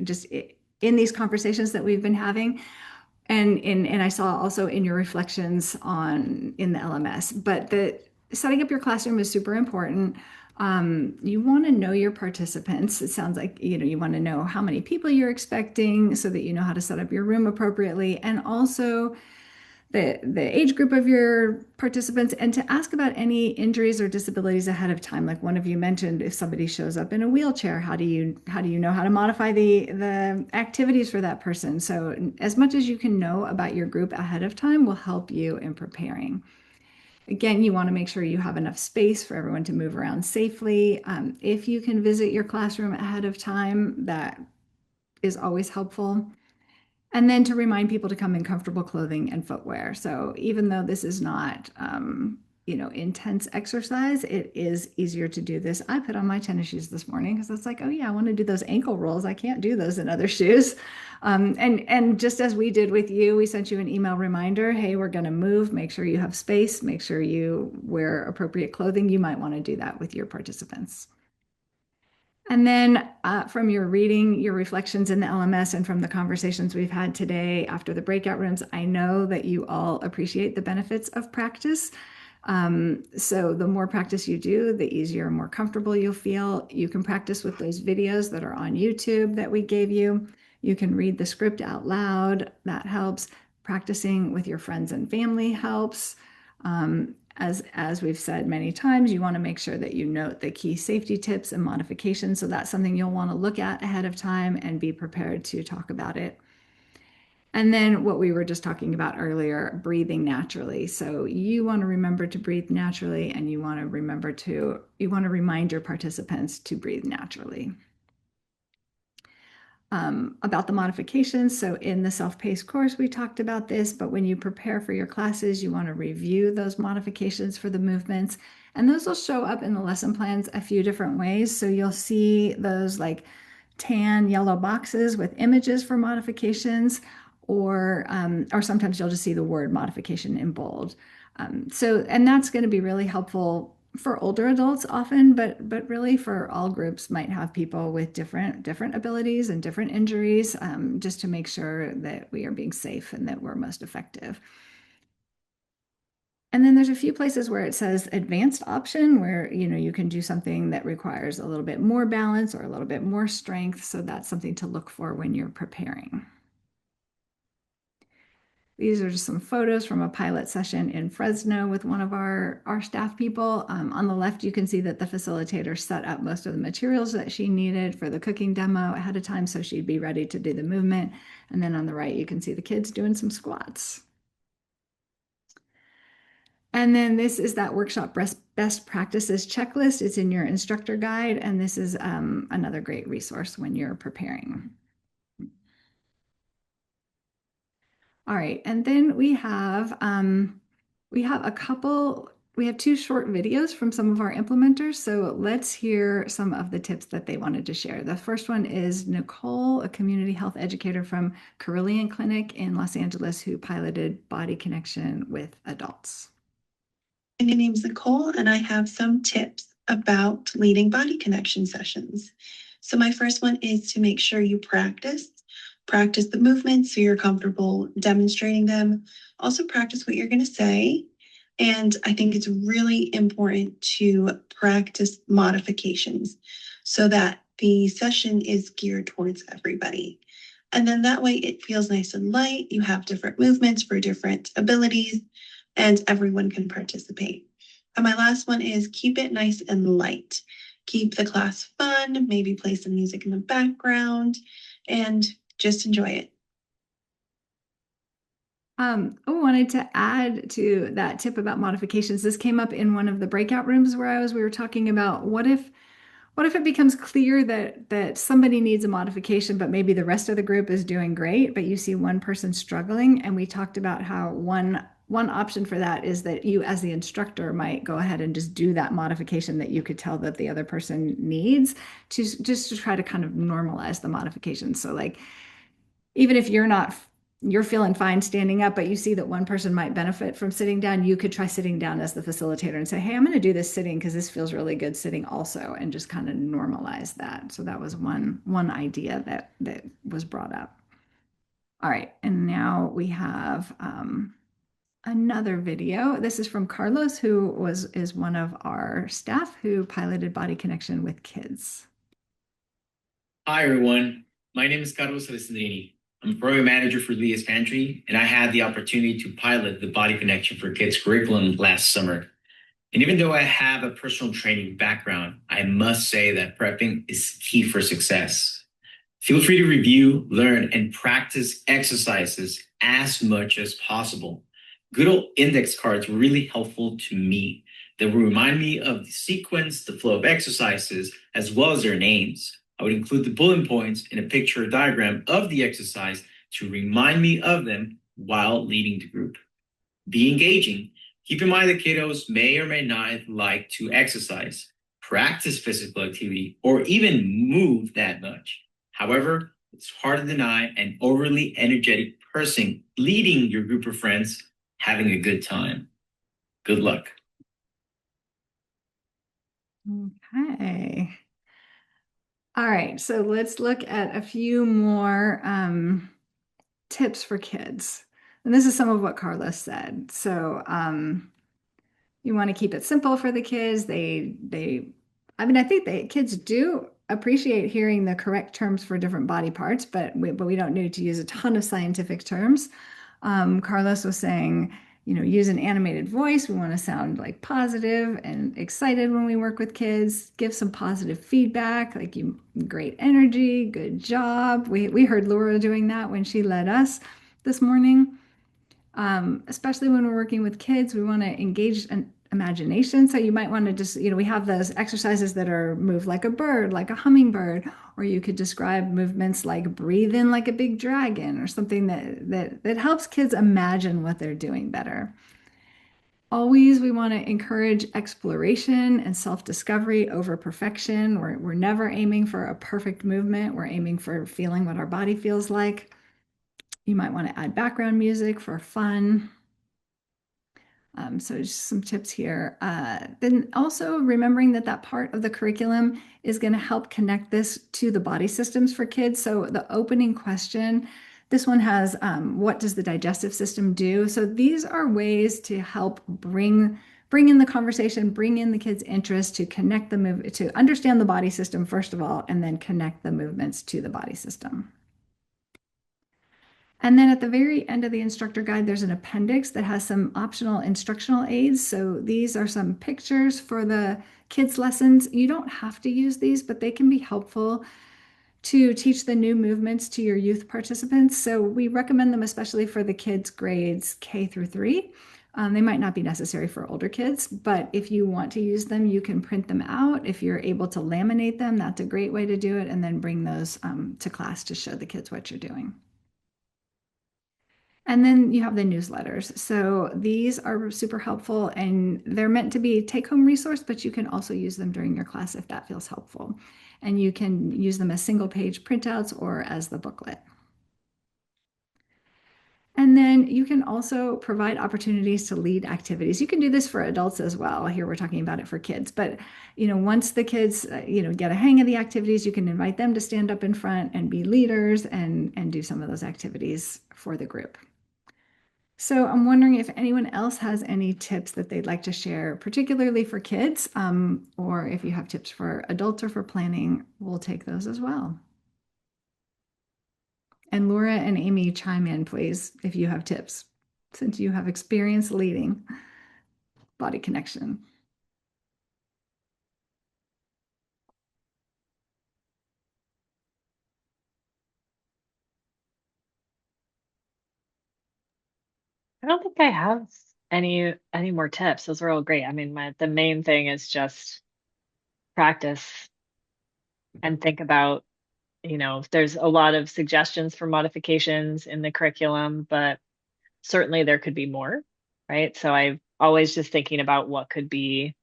just in these conversations that we've been having, and I saw also in your reflections in the LMS. But the setting up your classroom is super important. You want to know your participants. It sounds like you want to know how many people you're expecting so that you know how to set up your room appropriately, and also the age group of your participants, and to ask about any injuries or disabilities ahead of time. Like one of you mentioned, if somebody shows up in a wheelchair, how do you know how to modify the activities for that person? So as much as you can know about your group ahead of time will help you in preparing. Again, you want to make sure you have enough space for everyone to move around safely. If you can visit your classroom ahead of time, that is always helpful. And then to remind people to come in comfortable clothing and footwear. So even though this is not, intense exercise, it is easier to do this. I put on my tennis shoes this morning because it's like, oh yeah, I want to do those ankle rolls. I can't do those in other shoes. And just as we did with you, we sent you an email reminder. Hey, we're going to move. Make sure you have space. Make sure you wear appropriate clothing. You might want to do that with your participants. And then from your reading, your reflections in the LMS, and from the conversations we've had today after the breakout rooms, I know that you all appreciate the benefits of practice. So the more practice you do, the easier and more comfortable you'll feel. You can practice with those videos that are on YouTube that we gave you. You can read the script out loud. That helps. Practicing with your friends and family helps. As we've said many times, you want to make sure that you note the key safety tips and modifications. So that's something you'll want to look at ahead of time and be prepared to talk about it. And then what we were just talking about earlier, breathing naturally. So you want to remember to breathe naturally, and you want to remind your participants to breathe naturally. About the modifications. So in the self-paced course, we talked about this, but when you prepare for your classes, you want to review those modifications for the movements, and those will show up in the lesson plans a few different ways. So you'll see those like tan yellow boxes with images for modifications, or sometimes you'll just see the word modification in bold. And that's going to be really helpful for older adults often, but really for all groups. Might have people with different abilities and different injuries, just to make sure that we are being safe and that we're most effective. And then there's a few places where it says advanced option, where you can do something that requires a little bit more balance or a little bit more strength. So that's something to look for when you're preparing. These are just some photos from a pilot session in Fresno with one of our staff people. On the left, you can see that the facilitator set up most of the materials that she needed for the cooking demo ahead of time, so she'd be ready to do the movement. And then on the right, you can see the kids doing some squats. And then this is that workshop best practices checklist. It's in your instructor guide, and this is another great resource when you're preparing. All right, and then we have two short videos from some of our implementers. So let's hear some of the tips that they wanted to share. The first one is Nicole, a community health educator from Carilion Clinic in Los Angeles, who piloted Body Connection with adults. My name's Nicole, and I have some tips about leading body connection sessions. So my first one is to make sure you practice the movements so you're comfortable demonstrating them. Also practice what you're going to say. And I think it's really important to practice modifications so that the session is geared towards everybody. And then that way it feels nice and light. You have different movements for different abilities, and everyone can participate. And my last one is keep it nice and light. Keep the class fun, maybe play some music in the background, and just enjoy it. I wanted to add to that tip about modifications. This came up in one of the breakout rooms where we were talking about what if it becomes clear that somebody needs a modification, but maybe the rest of the group is doing great, but you see one person struggling. And we talked about how one option for that is that you, as the instructor, might go ahead and just do that modification that you could tell that the other person needs, to try to kind of normalize the modification. So like, even if you're feeling fine standing up, but you see that one person might benefit from sitting down, you could try sitting down as the facilitator and say, hey, I'm going to do this sitting because this feels really good sitting also, and just kind of normalize that. So that was one idea that was brought up. All right, and now we have another video. This is from Carlos, who is one of our staff who piloted Body Connection with kids. Hi, everyone. My name is Carlos Alessandrini. I'm a program manager for Leah's Pantry, and I had the opportunity to pilot the Body Connection for Kids curriculum last summer. And even though I have a personal training background, I must say that prepping is key for success. Feel free to review, learn, and practice exercises as much as possible. Good old index cards were really helpful to me. They will remind me of the sequence, the flow of exercises, as well as their names. I would include the bullet points in a picture or diagram of the exercise to remind me of them while leading the group. Be engaging. Keep in mind that kiddos may or may not like to exercise, practice physical activity, or even move that much. However, it's hard to deny an overly energetic person leading your group of friends having a good time. Good luck. Okay. All right, so let's look at a few more tips for kids. And this is some of what Carlos said. So you want to keep it simple for the kids. I mean, I think kids do appreciate hearing the correct terms for different body parts, but we don't need to use a ton of scientific terms. Carlos was saying, use an animated voice. We want to sound like positive and excited when we work with kids. Give some positive feedback, like great energy, good job. We heard Laura doing that when she led us this morning. Especially when we're working with kids, we want to engage an imagination. So you might want to just, we have those exercises that are move like a bird, like a hummingbird, or you could describe movements like breathe in like a big dragon or something that helps kids imagine what they're doing better. Always, we want to encourage exploration and self-discovery over perfection. We're never aiming for a perfect movement. We're aiming for feeling what our body feels like. You might want to add background music for fun. So just some tips here. Then also remembering that part of the curriculum is going to help connect this to the body systems for kids. So the opening question, this one has, what does the digestive system do? So these are ways to help bring in the conversation, bring in the kids' interest to connect to understand the body system, first of all, and then connect the movements to the body system. And then at the very end of the instructor guide, there's an appendix that has some optional instructional aids. So these are some pictures for the kids' lessons. You don't have to use these, but they can be helpful to teach the new movements to your youth participants. So we recommend them especially for the kids grades K through 3. They might not be necessary for older kids, but if you want to use them, you can print them out. If you're able to laminate them, that's a great way to do it, and then bring those to class to show the kids what you're doing. And then you have the newsletters. So these are super helpful, and they're meant to be a take-home resource, but you can also use them during your class if that feels helpful. And you can use them as single-page printouts or as the booklet. And then you can also provide opportunities to lead activities. You can do this for adults as well. Here we're talking about it for kids, but once the kids get a hang of the activities, you can invite them to stand up in front and be leaders and do some of those activities for the group. So I'm wondering if anyone else has any tips that they'd like to share, particularly for kids, or if you have tips for adults or for planning, we'll take those as well. And Laura and Amy, chime in, please, if you have tips, since you have experience leading Body Connection. I don't think I have any more tips. Those are all great. I mean, the main thing is just practice and think about, there's a lot of suggestions for modifications in the curriculum, but certainly there could be more, right? So I'm always just thinking about what could be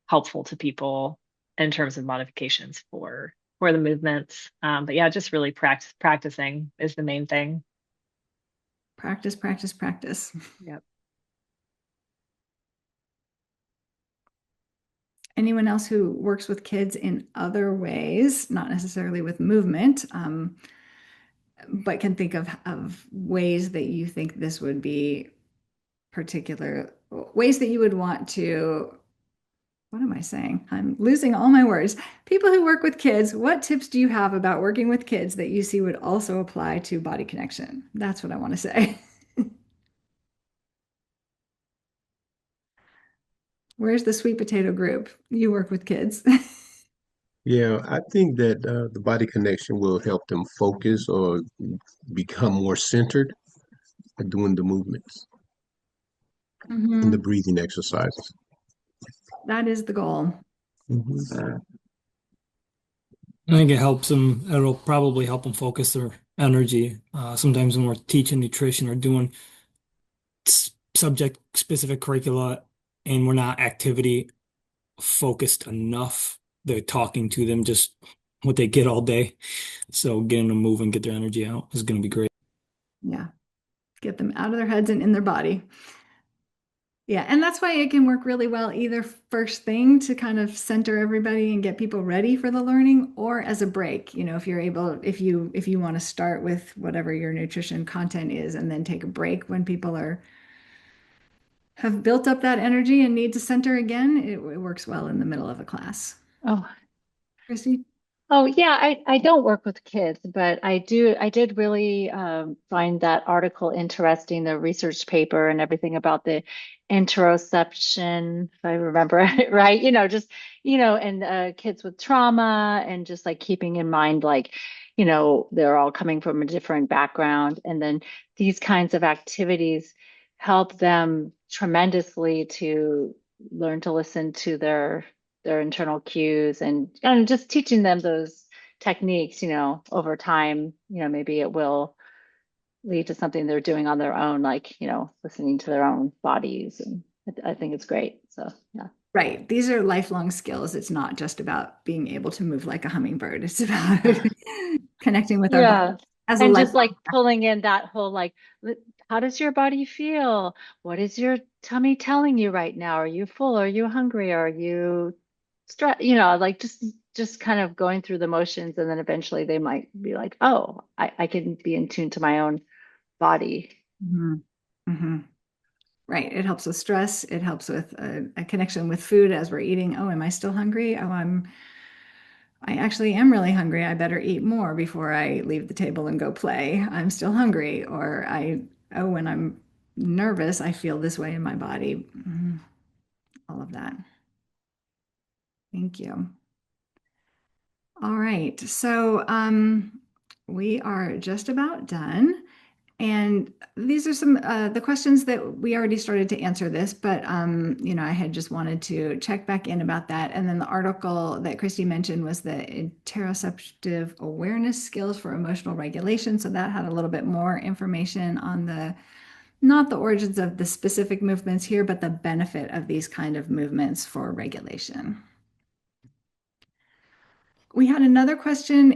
helpful to people in terms of modifications for the movements. But yeah, just really practicing is the main thing. Practice, practice, practice. Yep. Anyone else who works with kids in other ways, not necessarily with movement, but can think of ways that you think this would be particular, ways that you would want to What am I saying? I'm losing all my words. People who work with kids, what tips do you have about working with kids that you see would also apply to body connection? That's what I want to say. Where's the sweet potato group? You work with kids. Yeah, I think that the body connection will help them focus or become more centered by doing the movements and the Mhm. breathing exercises. That is the goal. Mhm. I think it helps them. It'll probably help them focus their energy. Sometimes when we're teaching nutrition or doing subject specific curricula and we're not activity focused enough, they're talking to them just what they get all day. So getting them moving, get their energy out is going to be great. Yeah. Get them out of their heads and in their body. Yeah, and that's why it can work really well either first thing to kind of center everybody and get people ready for the learning, or as a break. If you're able, if you want to start with whatever your nutrition content is and then take a break when people have built up that energy and need to center again, it works well in the middle of a class. Oh, Christy? Oh yeah, I don't work with kids, but I did really find that article interesting, the research paper and everything about the interoception, if I remember it right, just and kids with trauma and just like keeping in mind like, they're all coming from a different background, and then these kinds of activities help them tremendously to learn to listen to their internal cues, and just teaching them those techniques, over time, maybe it will lead to something they're doing on their own, like, listening to their own bodies. And I think it's great. So, yeah. Right. These are lifelong skills. It's not just about being able to move like a hummingbird. It's about connecting with our body Yeah. as a And just lifelong. like pulling in that whole like, how does your body feel? What is your tummy telling you right now? Are you full? Are you hungry? Are you stressed? Like just kind of going through the motions, and then eventually they might be like, oh, I can be in tune to my own body. Mhm. Mhm. Right. It helps with stress. It helps with a connection with food as we're eating. Oh, am I still hungry? Oh, I actually am really hungry. I better eat more before I leave the table and go play. I'm still hungry. Or oh, when I'm nervous, I feel this way in my body. All of that. Thank you. All right. So we are just about done. And these are some the questions that we already started to answer this, but I had just wanted to check back in about that. And then the article that Christy mentioned was the interoceptive awareness skills for emotional regulation. So that had a little bit more information on not the origins of the specific movements here, but the benefit of these kind of movements for regulation. We had another question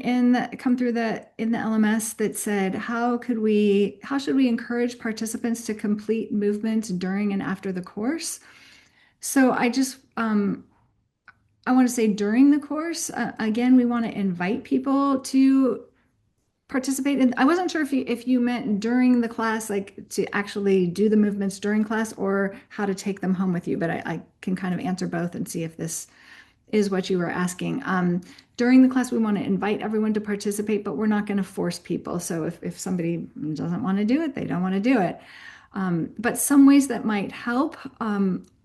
come through in the LMS that said, how should we encourage participants to complete movements during and after the course? So I want to say during the course, again, we want to invite people to participate in. I wasn't sure if you meant during the class, like to actually do the movements during class, or how to take them home with you, but I can kind of answer both and see if this is what you were asking. During the class, we want to invite everyone to participate, but we're not going to force people. So if somebody doesn't want to do it, they don't want to do it. But some ways that might help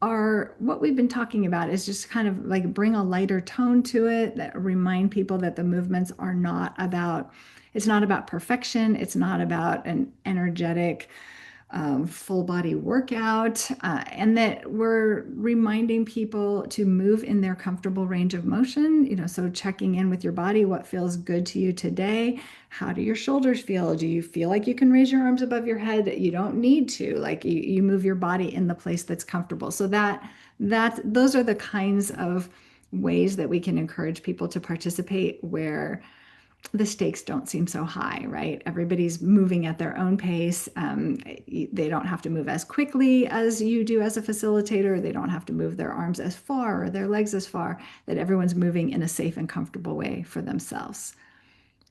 are what we've been talking about, is just kind of like bring a lighter tone to it, that remind people that the movements are not about, it's not about perfection. It's not about an energetic full body workout, and that we're reminding people to move in their comfortable range of motion. So checking in with your body, what feels good to you today? How do your shoulders feel? Do you feel like you can raise your arms above your head? You don't need to. Like you move your body in the place that's comfortable. So those are the kinds of ways that we can encourage people to participate where the stakes don't seem so high, right? Everybody's moving at their own pace. They don't have to move as quickly as you do as a facilitator. They don't have to move their arms as far or their legs as far, that everyone's moving in a safe and comfortable way for themselves.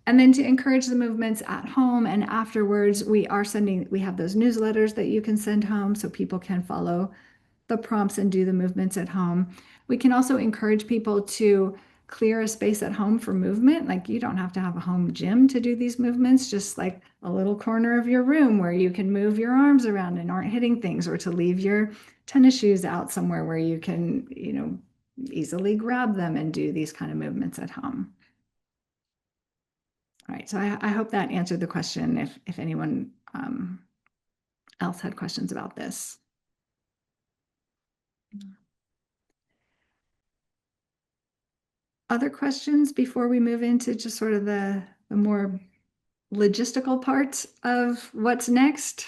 And then to encourage the movements at home and afterwards, we have those newsletters that you can send home so people can follow the prompts and do the movements at home. We can also encourage people to clear a space at home for movement. Like you don't have to have a home gym to do these movements, just like a little corner of your room where you can move your arms around and aren't hitting things, or to leave your tennis shoes out somewhere where you can, easily grab them and do these kind of movements at home. All right, so I hope that answered the question if anyone else had questions about this. Other questions before we move into just sort of the more logistical parts of what's next?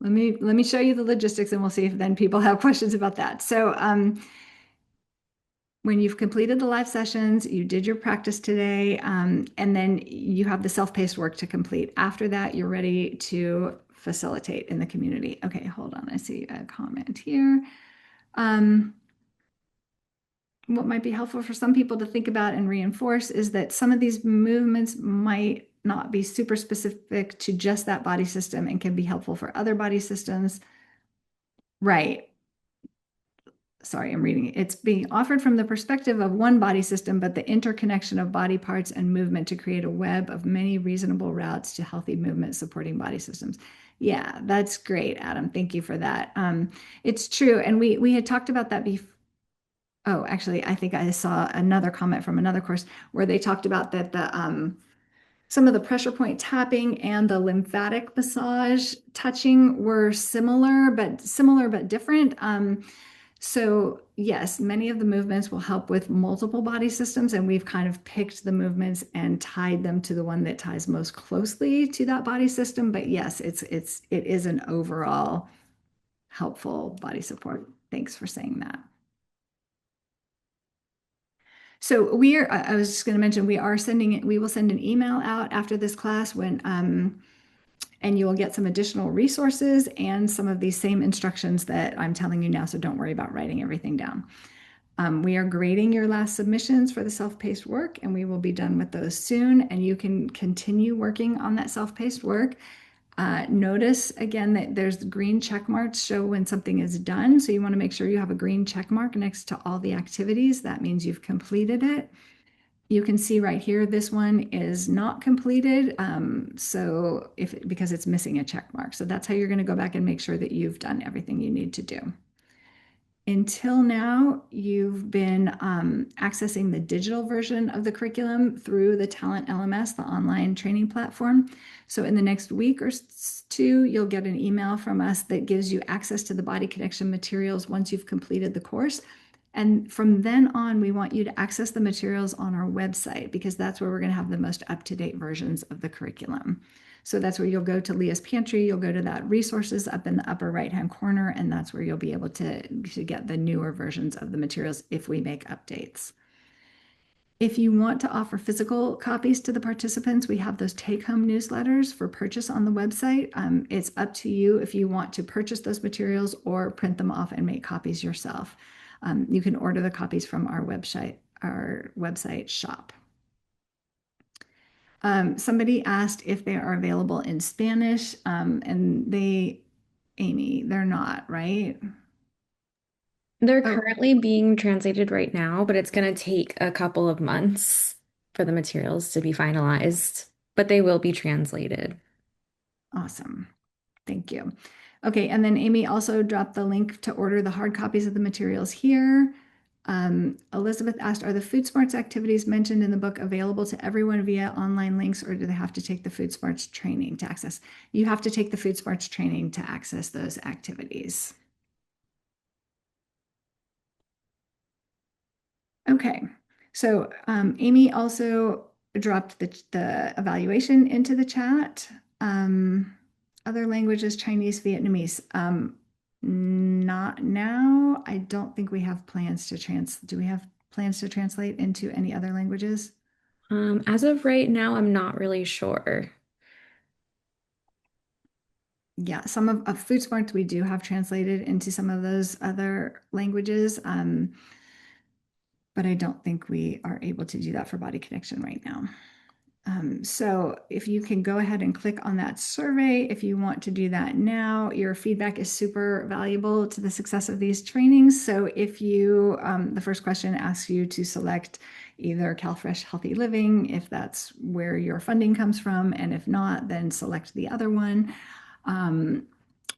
Let me show you the logistics and we'll see if then people have questions about that. So when you've completed the live sessions, you did your practice today, and then you have the self-paced work to complete. After that, you're ready to facilitate in the community. Okay, hold on. I see a comment here. What might be helpful for some people to think about and reinforce is that some of these movements might not be super specific to just that body system and can be helpful for other body systems. Right. Sorry, I'm reading it. It's being offered from the perspective of one body system, but the interconnection of body parts and movement to create a web of many reasonable routes to healthy movement supporting body systems. Yeah, that's great, Adam. Thank you for that. It's true. And we had talked about that before. Oh, actually, I think I saw another comment from another course where they talked about that some of the pressure point tapping and the lymphatic massage touching were similar but different. So yes, many of the movements will help with multiple body systems, and we've kind of picked the movements and tied them to the one that ties most closely to that body system. But yes, it is an overall helpful body support. Thanks for saying that. So I was just going to mention, we will send an email out after this class and you will get some additional resources and some of these same instructions that I'm telling you now. So don't worry about writing everything down. We are grading your last submissions for the self-paced work, and we will be done with those soon. And you can continue working on that self-paced work. Notice again that there's green check marks show when something is done. So you want to make sure you have a green check mark next to all the activities. That means you've completed it. You can see right here, this one is not completed. Because it's missing a check mark. So that's how you're going to go back and make sure that you've done everything you need to do. Until now, you've been accessing the digital version of the curriculum through the Talent LMS, the online training platform. So in the next week or two, you'll get an email from us that gives you access to the body connection materials once you've completed the course. And from then on, we want you to access the materials on our website, because that's where we're going to have the most up-to-date versions of the curriculum. So that's where you'll go to Leah's Pantry, you'll go to that resources up in the upper right-hand corner, and that's where you'll be able to get the newer versions of the materials if we make updates. If you want to offer physical copies to the participants, we have those take-home newsletters for purchase on the website. It's up to you if you want to purchase those materials or print them off and make copies yourself. You can order the copies from our website shop. Somebody asked if they are available in Spanish, and Amy, they're not, right? They're Oh. currently being translated right now, but it's going to take a couple of months for the materials to be finalized, but they will be translated. Awesome. Thank you. Okay, and then Amy also dropped the link to order the hard copies of the materials here. Elizabeth asked, are the Food Smarts activities mentioned in the book available to everyone via online links, or do they have to take the Food Smarts training to access? You have to take the Food Smarts training to access those activities. Okay, so Amy also dropped the evaluation into the chat. Other languages, Chinese, Vietnamese. Not now. I don't think we have plans to do we have plans to translate into any other languages? As of right now, I'm not really sure. Yeah, some of Food Smarts we do have translated into some of those other languages, but I don't think we are able to do that for Body Connection right now. So if you can go ahead and click on that survey, if you want to do that now, your feedback is super valuable to the success of these trainings. So if you, the first question asks you to select either CalFresh Healthy Living, if that's where your funding comes from, and if not, then select the other one.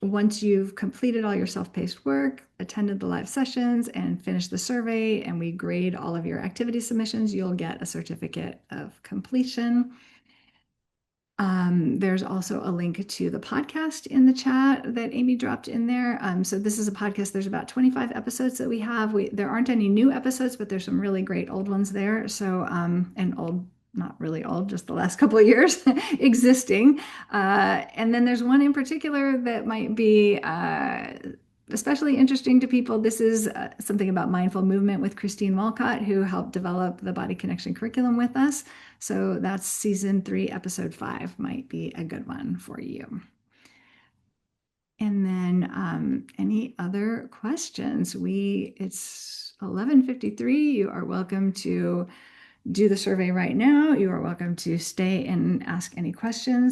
Once you've completed all your self-paced work, attended the live sessions, and finished the survey, and we grade all of your activity submissions, you'll get a certificate of completion. There's also a link to the podcast in the chat that Amy dropped in there. So this is a podcast. There's about 25 episodes that we have. There aren't any new episodes, but there's some really great old ones there. So, and old, not really old, just the last couple of years existing. And then there's one in particular that might be especially interesting to people. This is something about mindful movement with Christine Walcott, who helped develop the Body Connection curriculum with us. So that's season 3, episode 5 might be a good one for you. And then any other questions? It's 11:53. You are welcome to do the survey right now. You are welcome to stay and ask any questions.